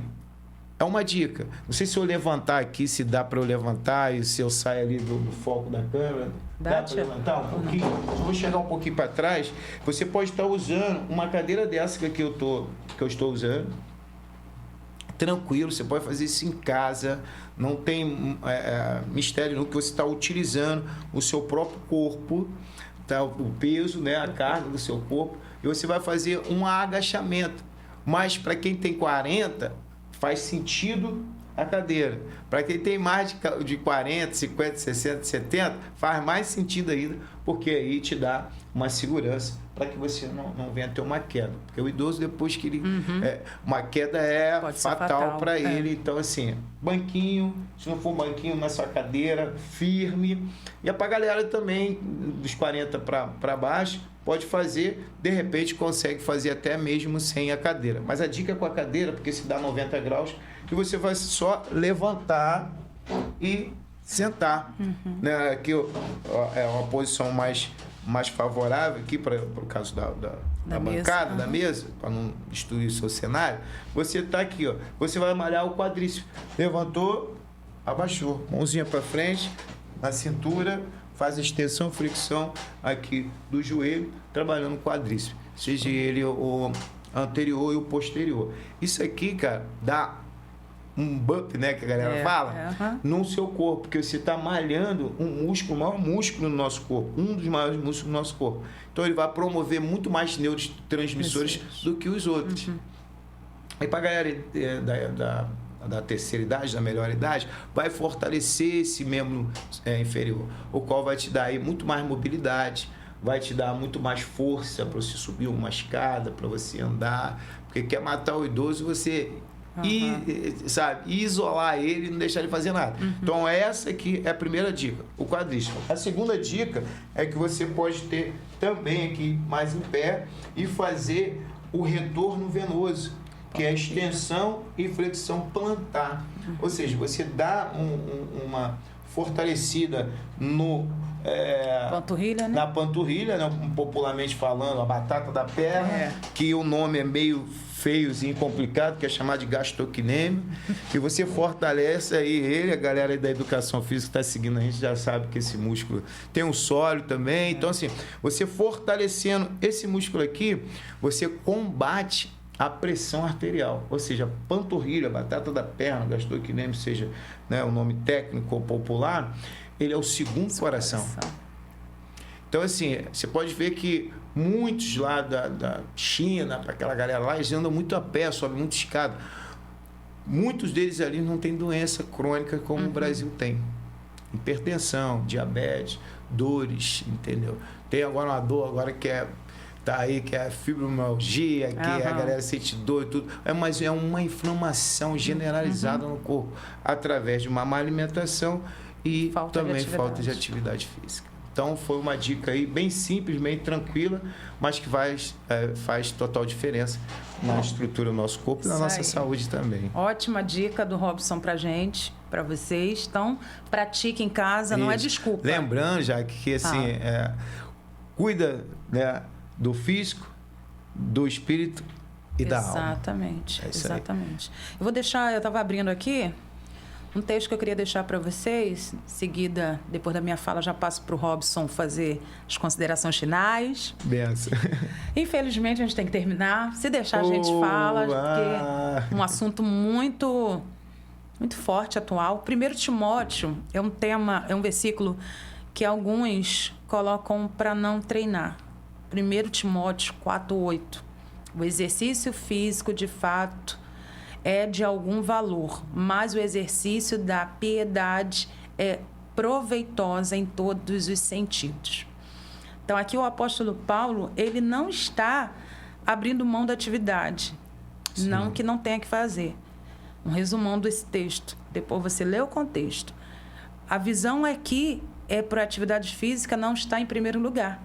é uma dica. Não sei se eu levantar aqui, se dá para eu levantar e se eu saio ali do foco da câmera. Dá para levantar um pouquinho? Eu vou chegar um pouquinho para trás. Você pode estar usando uma cadeira dessa que eu estou usando. tranquilo, você pode fazer isso em casa, não tem mistério no que você está utilizando o seu próprio corpo, tá? O peso, né? A carga do seu corpo, e você vai fazer um agachamento. Mas para quem tem 40, faz sentido a cadeira. Para quem tem mais de 40, 50, 60, 70, faz mais sentido ainda, porque aí te dá uma segurança para que você não venha ter uma queda. Porque o idoso, depois que ele... uma queda fatal para ele. Então, assim, banquinho, se não for banquinho, na sua cadeira, firme. E é para a galera também, dos 40 para baixo, pode fazer, de repente consegue fazer até mesmo sem a cadeira. Mas a dica é com a cadeira, porque se dá 90 graus, que você vai só levantar e sentar. Né? Aqui é uma posição mais favorável aqui para o caso da bancada, da mesa, para não destruir o seu cenário. Você está aqui, ó, você vai malhar o quadríceps. Levantou, abaixou, mãozinha para frente, na cintura, faz a extensão, flexão aqui do joelho, trabalhando o quadríceps, seja ele o anterior e o posterior. Isso aqui, cara, dá um bump, né, que a galera fala, no seu corpo, porque você está malhando um músculo, o maior músculo no nosso corpo, um dos maiores músculos do nosso corpo. Então ele vai promover muito mais neurotransmissores do que os outros. E para a galera da terceira idade, da melhor idade, vai fortalecer esse membro inferior, o qual vai te dar aí muito mais mobilidade, vai te dar muito mais força para você subir uma escada, para você andar, porque quer matar o idoso, você isolar ele e não deixar ele fazer nada. Então essa aqui é a primeira dica, o quadríceps. A segunda dica é que você pode ter também aqui mais em pé e fazer o retorno venoso, que é a extensão e flexão plantar. Ou seja, você dá uma fortalecida panturrilha, né? Na panturrilha, né? Popularmente falando, a batata da perna, que o nome é meio feiozinho, complicado, que é chamado de gastrocnêmio, e você fortalece aí ele, a galera aí da educação física que está seguindo a gente já sabe que esse músculo tem um sólido também, então assim, você fortalecendo esse músculo aqui, você combate a pressão arterial, ou seja, panturrilha, batata da perna, gastrocnêmio, seja, né, o nome técnico ou popular, ele é o segundo coração. Então, assim, você pode ver que muitos lá da China, para aquela galera lá, eles andam muito a pé, sobem muito escada. Muitos deles ali não têm doença crônica como o Brasil tem. Hipertensão, diabetes, dores, entendeu? Tem agora uma dor agora que é a fibromialgia, que a galera sente dor e tudo. Mas é uma inflamação generalizada no corpo, através de uma má alimentação e também falta de atividade física. Então, foi uma dica aí bem simples, bem tranquila, mas que faz total diferença na estrutura do nosso corpo e na nossa saúde também. Ótima dica do Robson pra gente, para vocês. Então, pratique em casa, não é desculpa. Lembrando, já que assim, cuida, né, do físico, do espírito e da alma. Exatamente, exatamente. Eu vou deixar, eu estava abrindo aqui um texto que eu queria deixar para vocês. Em seguida, depois da minha fala, já passo para o Robson fazer as considerações finais. Benção. Infelizmente, a gente tem que terminar. Se deixar, a gente fala, porque é um assunto muito, muito forte, atual. 1 Timóteo é um tema, é um versículo que alguns colocam para não treinar. 1 Timóteo 4:8. O exercício físico, de fato, é de algum valor, mas o exercício da piedade é proveitosa em todos os sentidos. Então, aqui o apóstolo Paulo, ele não está abrindo mão da atividade. Sim. Não que não tenha que fazer. Um resumão desse texto. Depois você lê o contexto. A visão aqui é para a atividade física não estar em primeiro lugar.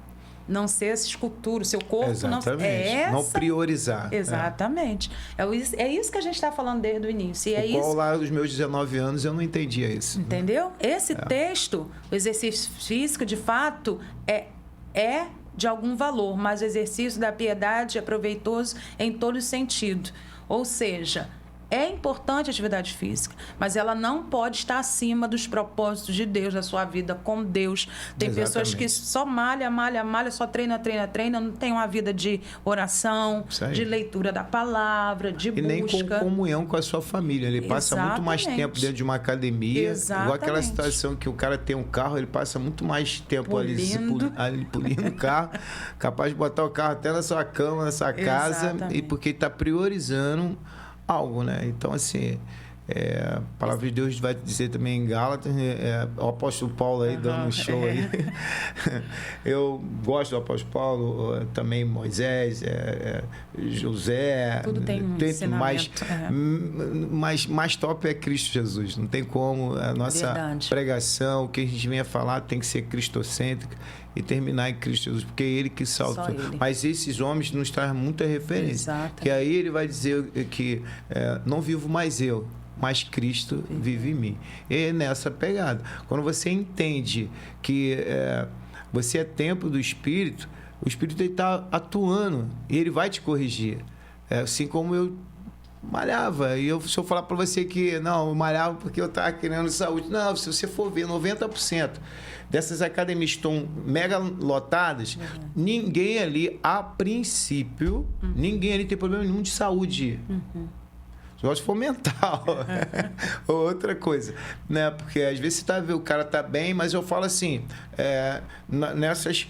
Não ser essa escultura, o seu corpo. Exatamente. Não priorizar. Exatamente. É isso que a gente está falando desde o início. E qual lá dos meus 19 anos eu não entendia isso. Entendeu? Esse texto, o exercício físico, de fato, é de algum valor, mas o exercício da piedade é proveitoso em todo sentido. Ou seja, É importante a atividade física, mas ela não pode estar acima dos propósitos de Deus, da sua vida com Deus. Tem pessoas que só malha, só treina, não tem uma vida de oração, de leitura da palavra, de busca. E nem com comunhão com a sua família. Ele passa muito mais tempo dentro de uma academia. Igual aquela situação que o cara tem um carro, ele passa muito mais tempo ali polindo o carro, capaz de botar o carro até na sua cama, na sua casa, e porque ele está priorizando algo, né? Então, assim, a palavra de Deus vai dizer também em Gálatas, o apóstolo Paulo aí dando um show aí. Eu gosto do apóstolo Paulo, também Moisés, José. Tudo tem um ensinamento. Mais top é Cristo Jesus. Não tem como. A nossa pregação, o que a gente venha falar tem que ser cristocêntrica e terminar em Cristo Jesus, porque é Ele que salva. Mas esses homens nos trazem muita referência. Exato. Que aí ele vai dizer que não vivo mais eu, mas Cristo vive em mim. E é nessa pegada. Quando você entende que você é templo do Espírito, o Espírito está atuando e ele vai te corrigir. Assim como eu malhava. E se eu falar para você que não, eu malhava porque eu estava querendo saúde. Não, se você for ver, 90% dessas academias estão mega lotadas, ninguém ali, a princípio, ninguém ali tem problema nenhum de saúde. Só se for mental. Outra coisa, né? Porque às vezes você tá vendo o cara tá bem, mas eu falo assim, nessas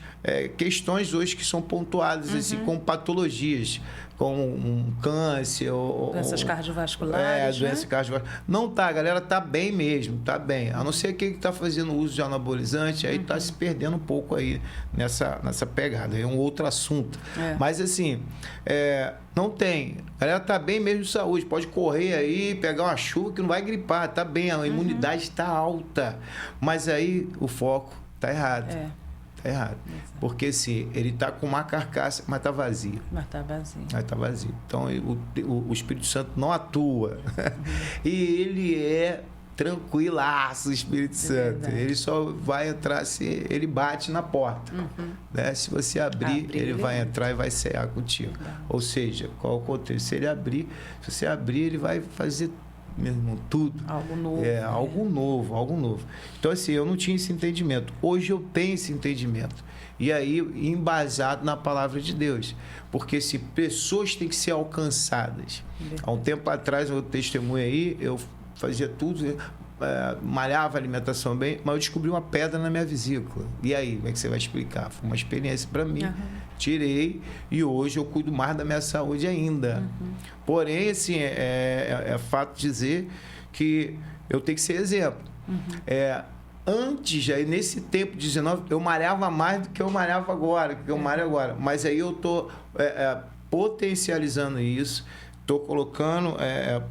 questões hoje que são pontuadas, assim, com patologias, com um câncer ou doenças cardiovasculares, doença cardiovascular. Não tá, a galera tá bem mesmo, tá bem. A não ser quem que tá fazendo uso de anabolizante, aí tá se perdendo um pouco aí nessa pegada. É um outro assunto. Mas assim, não tem. A galera tá bem mesmo de saúde, pode correr aí, pegar uma chuva que não vai gripar, tá bem, a imunidade está alta. Mas aí o foco tá errado. Tá errado. Exato. Porque assim, ele tá com uma carcaça, mas tá vazio. Mas tá vazio. Então, o Espírito Santo não atua. E ele é tranquilaço, o Espírito Santo. Verdade. Ele só vai entrar se ele bate na porta. Né? Se você abrir, ele vai entrar e vai cear contigo. Verdade. Ou seja, qual o contexto? Se você abrir, ele vai fazer mesmo tudo. Algo novo. Algo novo. Então, assim, eu não tinha esse entendimento. Hoje eu tenho esse entendimento. E aí, embasado na palavra de Deus. Porque se pessoas têm que ser alcançadas. Há um tempo atrás, eu testemunho aí, eu fazia tudo, malhava a alimentação bem, mas eu descobri uma pedra na minha vesícula. E aí, como é que você vai explicar? Foi uma experiência para mim. Tirei e hoje eu cuido mais da minha saúde ainda. Porém, assim, é fato dizer que eu tenho que ser exemplo. Antes, aí, nesse tempo de 19, eu malhava mais do que eu malhava agora, que eu malho agora. Mas aí eu estou potencializando isso. Estou colocando,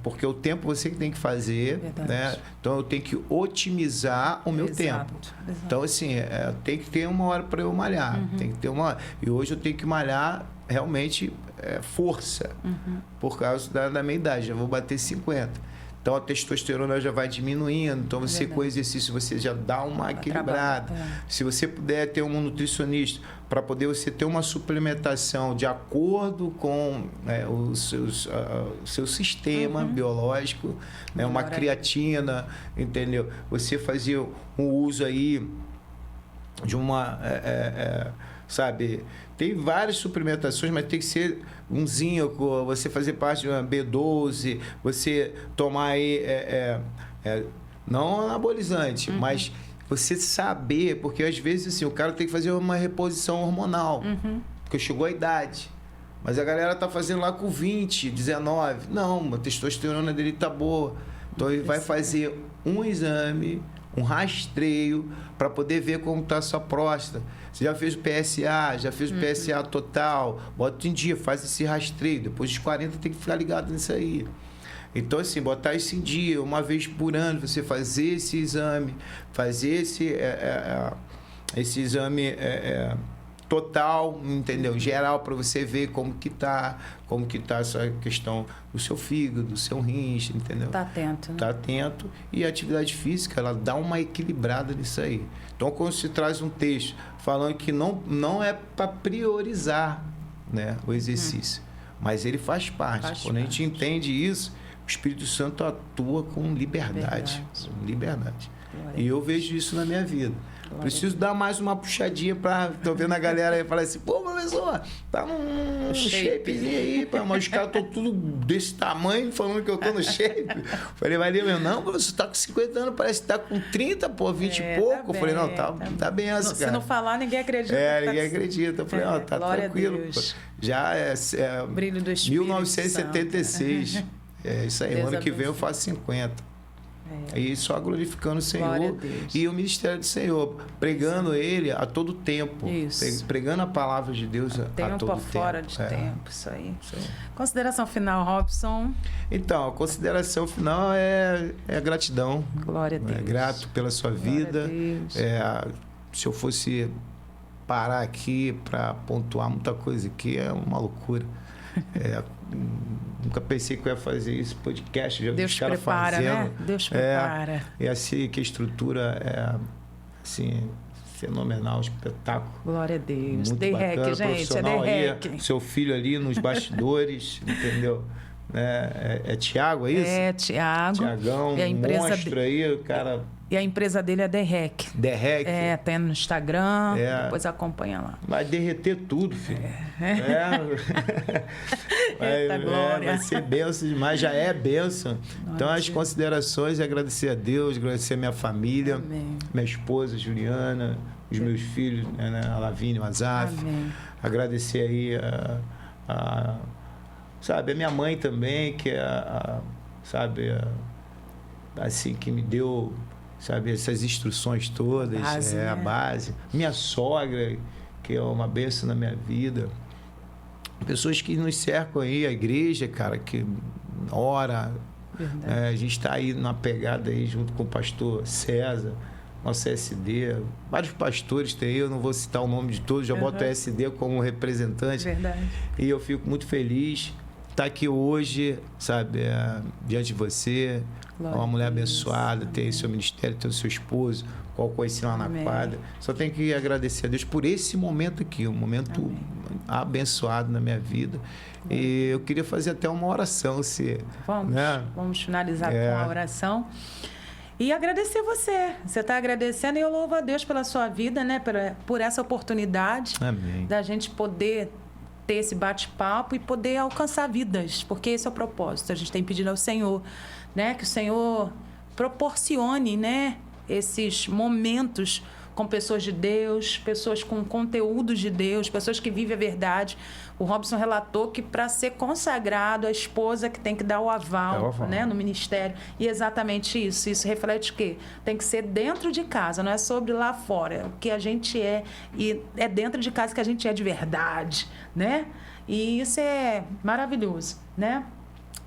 porque o tempo você que tem que fazer, né? Então eu tenho que otimizar o meu tempo. Então, assim, tem que ter uma hora para eu malhar. Tem que ter uma hora. E hoje eu tenho que malhar realmente força, por causa da minha idade. Já vou bater 50. Então a testosterona já vai diminuindo. Então você com o exercício você já dá uma equilibrada. Se você puder ter um nutricionista para poder você ter uma suplementação de acordo com o seu sistema biológico, né? Uma creatina, entendeu? Você fazia um uso aí de uma... sabe, tem várias suplementações, mas tem que ser um zinco, você fazer parte de uma B12, você tomar aí, não anabolizante, mas você saber, porque às vezes assim, o cara tem que fazer uma reposição hormonal, porque chegou a idade. Mas a galera tá fazendo lá com 20, 19. Não, a testosterona dele tá boa. Então ele vai fazer um exame, um rastreio, para poder ver como está a sua próstata. Você já fez o PSA, já fez o PSA total, bota em dia, faz esse rastreio. Depois dos 40 tem que ficar ligado nisso aí. Então, assim, botar isso em dia, uma vez por ano, você fazer esse exame, fazer esse exame total, entendeu? Geral, para você ver como que tá essa questão do seu fígado, do seu rins, entendeu? Tá atento, né? Tá atento. E a atividade física, ela dá uma equilibrada nisso aí. Então, quando se traz um texto falando que não é para priorizar, né, o exercício, mas ele faz parte. Quando a gente entende isso, o Espírito Santo atua com liberdade. E eu vejo isso na minha vida. Preciso dar mais uma puxadinha para... Tô vendo a galera aí falar assim, pô, professor, tá num shapezinho aí, pá, mas os caras estão tudo desse tamanho falando que eu tô no shape. Falei, vai ler mesmo. Não, você tá com 50 anos, parece que tá com 30, pô, 20 e pouco. Tá falei, não, tá bem essa, cara. Se não falar, ninguém acredita. Ninguém acredita. Eu falei, tá tranquilo. Pô. Já é Brilho do Espírito 1976. Santo. Isso aí, ano que vem eu faço 50. E só glorificando o Senhor e o ministério do Senhor, pregando Ele a todo tempo, pregando a palavra de Deus a todo tempo. Fora de tempo, isso aí. Consideração final, Robson? Então, a consideração final é gratidão. Glória a Deus. Grato pela sua vida. Se eu fosse parar aqui para pontuar muita coisa aqui, é uma loucura. Nunca pensei que eu ia fazer esse podcast. Já vi os caras fazendo. Né? Deus prepara. E assim, que a estrutura é assim, fenomenal, espetáculo. Glória a Deus. Muito bacana, gente, profissional aí, seu filho ali nos bastidores, entendeu? É Tiago, é isso? É, Tiago. Tiagão, monstro aí, o cara... E a empresa dele é Derrec. Derrec? Tem no Instagram, depois acompanha lá. Vai derreter tudo, filho. Vai ser bênção demais, já é bênção. Então, as considerações é agradecer a Deus, agradecer a minha família, minha esposa, Juliana, os meus filhos, a Lavínia, o Azaf. Agradecer aí a minha mãe também, que assim, que me deu... essas instruções todas, a base. Minha sogra, que é uma bênção na minha vida. Pessoas que nos cercam aí, a igreja, cara, que ora. A gente está aí numa pegada aí junto com o pastor César, nosso SD. Vários pastores tem aí, eu não vou citar o nome de todos, já boto o SD como representante. Verdade. E eu fico muito feliz de estar aqui hoje, diante de você. Uma mulher abençoada, tem seu ministério, tem o seu esposo, qual conheci lá na quadra. Só tenho que agradecer a Deus por esse momento aqui, um momento abençoado na minha vida. E eu queria fazer até uma oração. Vamos finalizar com a oração. E agradecer você. Você está agradecendo e eu louvo a Deus pela sua vida, né? Por essa oportunidade da gente poder ter esse bate-papo e poder alcançar vidas, porque esse é o propósito. A gente tem pedido ao Senhor, né, que o Senhor proporcione, né, esses momentos com pessoas de Deus, pessoas com conteúdos de Deus, pessoas que vivem a verdade. O Robson relatou que para ser consagrado, a esposa que tem que dar o aval, né, no ministério. E exatamente isso. Isso reflete o quê? Tem que ser dentro de casa, não é sobre lá fora. O que a gente é, e é dentro de casa que a gente é de verdade, né? E isso é maravilhoso, né?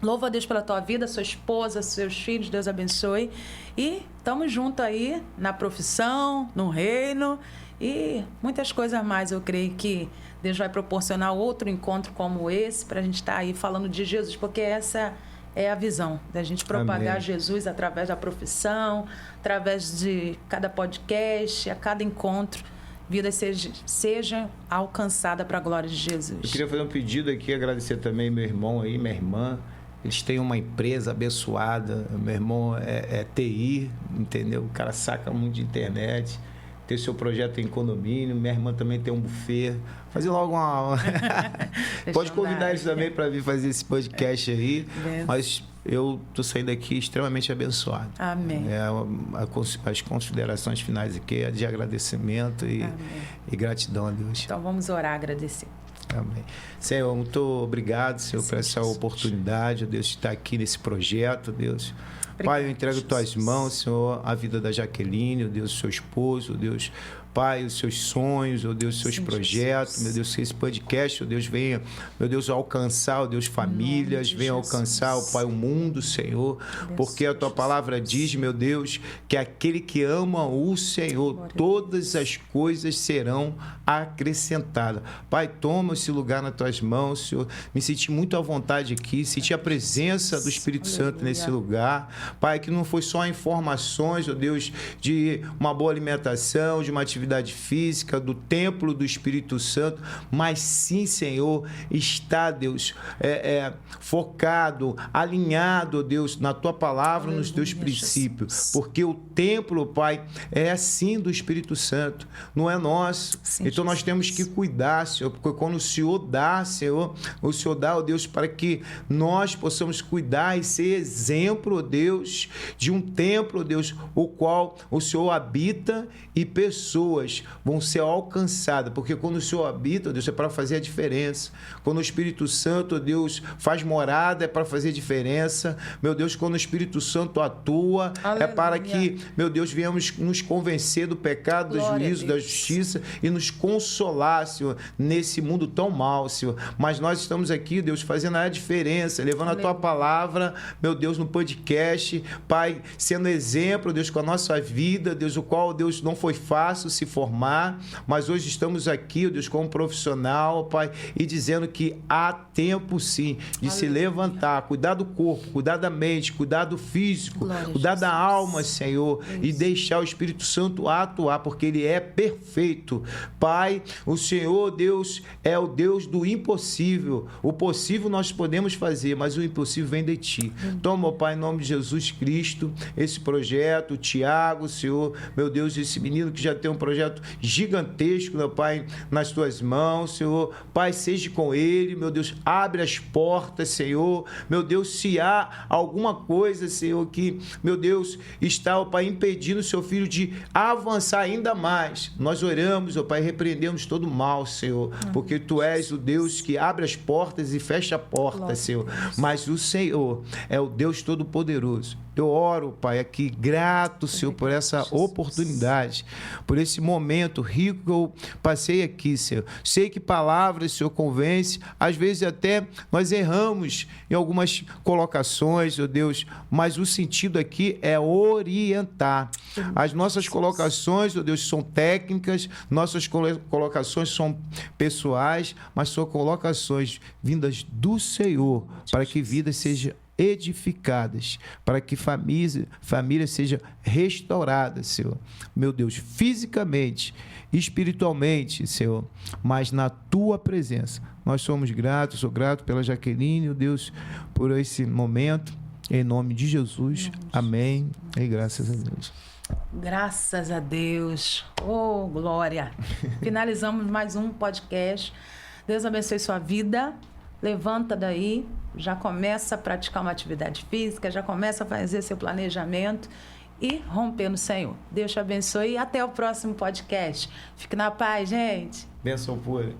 Louva a Deus pela tua vida, sua esposa, seus filhos, Deus abençoe. E estamos juntos aí na profissão, no reino e muitas coisas mais. Eu creio que Deus vai proporcionar outro encontro como esse para a gente estar aí falando de Jesus, porque essa é a visão da gente propagar Jesus através da profissão, através de cada podcast, a cada encontro. Vida seja alcançada para a glória de Jesus. Eu queria fazer um pedido aqui, agradecer também meu irmão aí, minha irmã. Eles têm uma empresa abençoada. Meu irmão é TI, entendeu? O cara saca muito de internet. Tem seu projeto em condomínio. Minha irmã também tem um buffet. Fazer logo uma... Pode convidar eles também para vir fazer esse podcast aí. Mas eu estou saindo aqui extremamente abençoado. Amém. As considerações finais aqui é de agradecimento e gratidão a Deus. Então vamos orar, agradecer. Amém. Senhor, muito obrigado, Senhor, por essa oportunidade, Deus, de estar aqui nesse projeto, Deus. Pai, eu entrego em tuas mãos, Senhor, a vida da Jaqueline, oh Deus, seu esposo, oh Deus, Pai, os seus sonhos, oh Deus, os seus projetos, Jesus. Meu Deus, que esse podcast, oh Deus, venha, meu Deus, alcançar, oh Deus, famílias, venha alcançar, oh Pai, o mundo, Senhor, porque a tua palavra diz, meu Deus, que aquele que ama o Senhor, todas as coisas serão acrescentadas. Pai, toma esse lugar nas tuas mãos, Senhor, me senti muito à vontade aqui, senti a presença do Espírito Santo nesse lugar. Pai, que não foi só informações, ó Deus, de uma boa alimentação, de uma atividade física, do templo do Espírito Santo, mas sim, Senhor, está, Deus, focado, alinhado, ó Deus, na Tua palavra, nos Teus princípios, porque o templo, Pai, é assim do Espírito Santo, não é nosso. Sim, então nós temos que cuidar, Senhor, porque quando o Senhor dá, Senhor, o Senhor dá, ó Deus, para que nós possamos cuidar e ser exemplo, ó Deus, de um templo, ó Deus, o qual o Senhor habita e pessoas vão ser alcançadas, porque quando o Senhor habita, ó Deus, é para fazer a diferença. Quando o Espírito Santo, ó Deus, faz morada, é para fazer diferença. Meu Deus, quando o Espírito Santo atua, aleluia, é para que, meu Deus, venhamos nos convencer do pecado, do juízo, da justiça e nos consolar, Senhor, nesse mundo tão mal, Senhor. Mas nós estamos aqui, Deus, fazendo a diferença, levando aleluia, a Tua palavra, meu Deus, no podcast, Pai, sendo exemplo, Deus, com a nossa vida, Deus, o qual, Deus, não foi fácil se formar, mas hoje estamos aqui, Deus, como profissional, Pai, e dizendo que há tempo, sim, de aleluia, se levantar, cuidar do corpo, cuidar da mente, cuidar do físico, glória, cuidar da alma, Senhor, isso, e deixar o Espírito Santo atuar, porque Ele é perfeito. Pai, o Senhor, Deus, é o Deus do impossível. O possível nós podemos fazer, mas o impossível vem de Ti. Toma, Pai, em nome de Jesus Cristo, esse projeto, o Tiago, Senhor, meu Deus, esse menino que já tem um projeto gigantesco, meu Pai, nas Tuas mãos, Senhor. Pai, seja com ele, meu Deus, abre as portas, Senhor. Meu Deus, se há alguma coisa, Senhor, que, meu Deus, está, ó Pai, impedindo o seu filho de avançar ainda mais, nós oramos, ó Pai, repreendemos todo o mal, Senhor, porque Tu és o Deus que abre as portas e fecha a porta, Senhor. Mas o Senhor é o Deus Todo-Poderoso. Eu oro, Pai, aqui, grato, Senhor, por essa oportunidade, por esse momento rico que eu passei aqui, Senhor. Sei que palavras, Senhor, convence, às vezes até nós erramos em algumas colocações, ó Deus, mas o sentido aqui é orientar. As nossas colocações, ó Deus, são técnicas, nossas colocações são pessoais, mas são colocações vindas do Senhor, para que vidas sejam edificadas, para que família seja restaurada, Senhor. Meu Deus, fisicamente, espiritualmente, Senhor, mas na Tua presença. Nós somos gratos, sou grato pela Jaqueline, Deus, por esse momento, em nome de Jesus. Amém. E graças a Deus. Graças a Deus. Oh, glória. Finalizamos mais um podcast. Deus abençoe sua vida. Levanta daí, já começa a praticar uma atividade física, já começa a fazer seu planejamento e romper no Senhor. Deus te abençoe e até o próximo podcast. Fique na paz, gente. Bênção pura.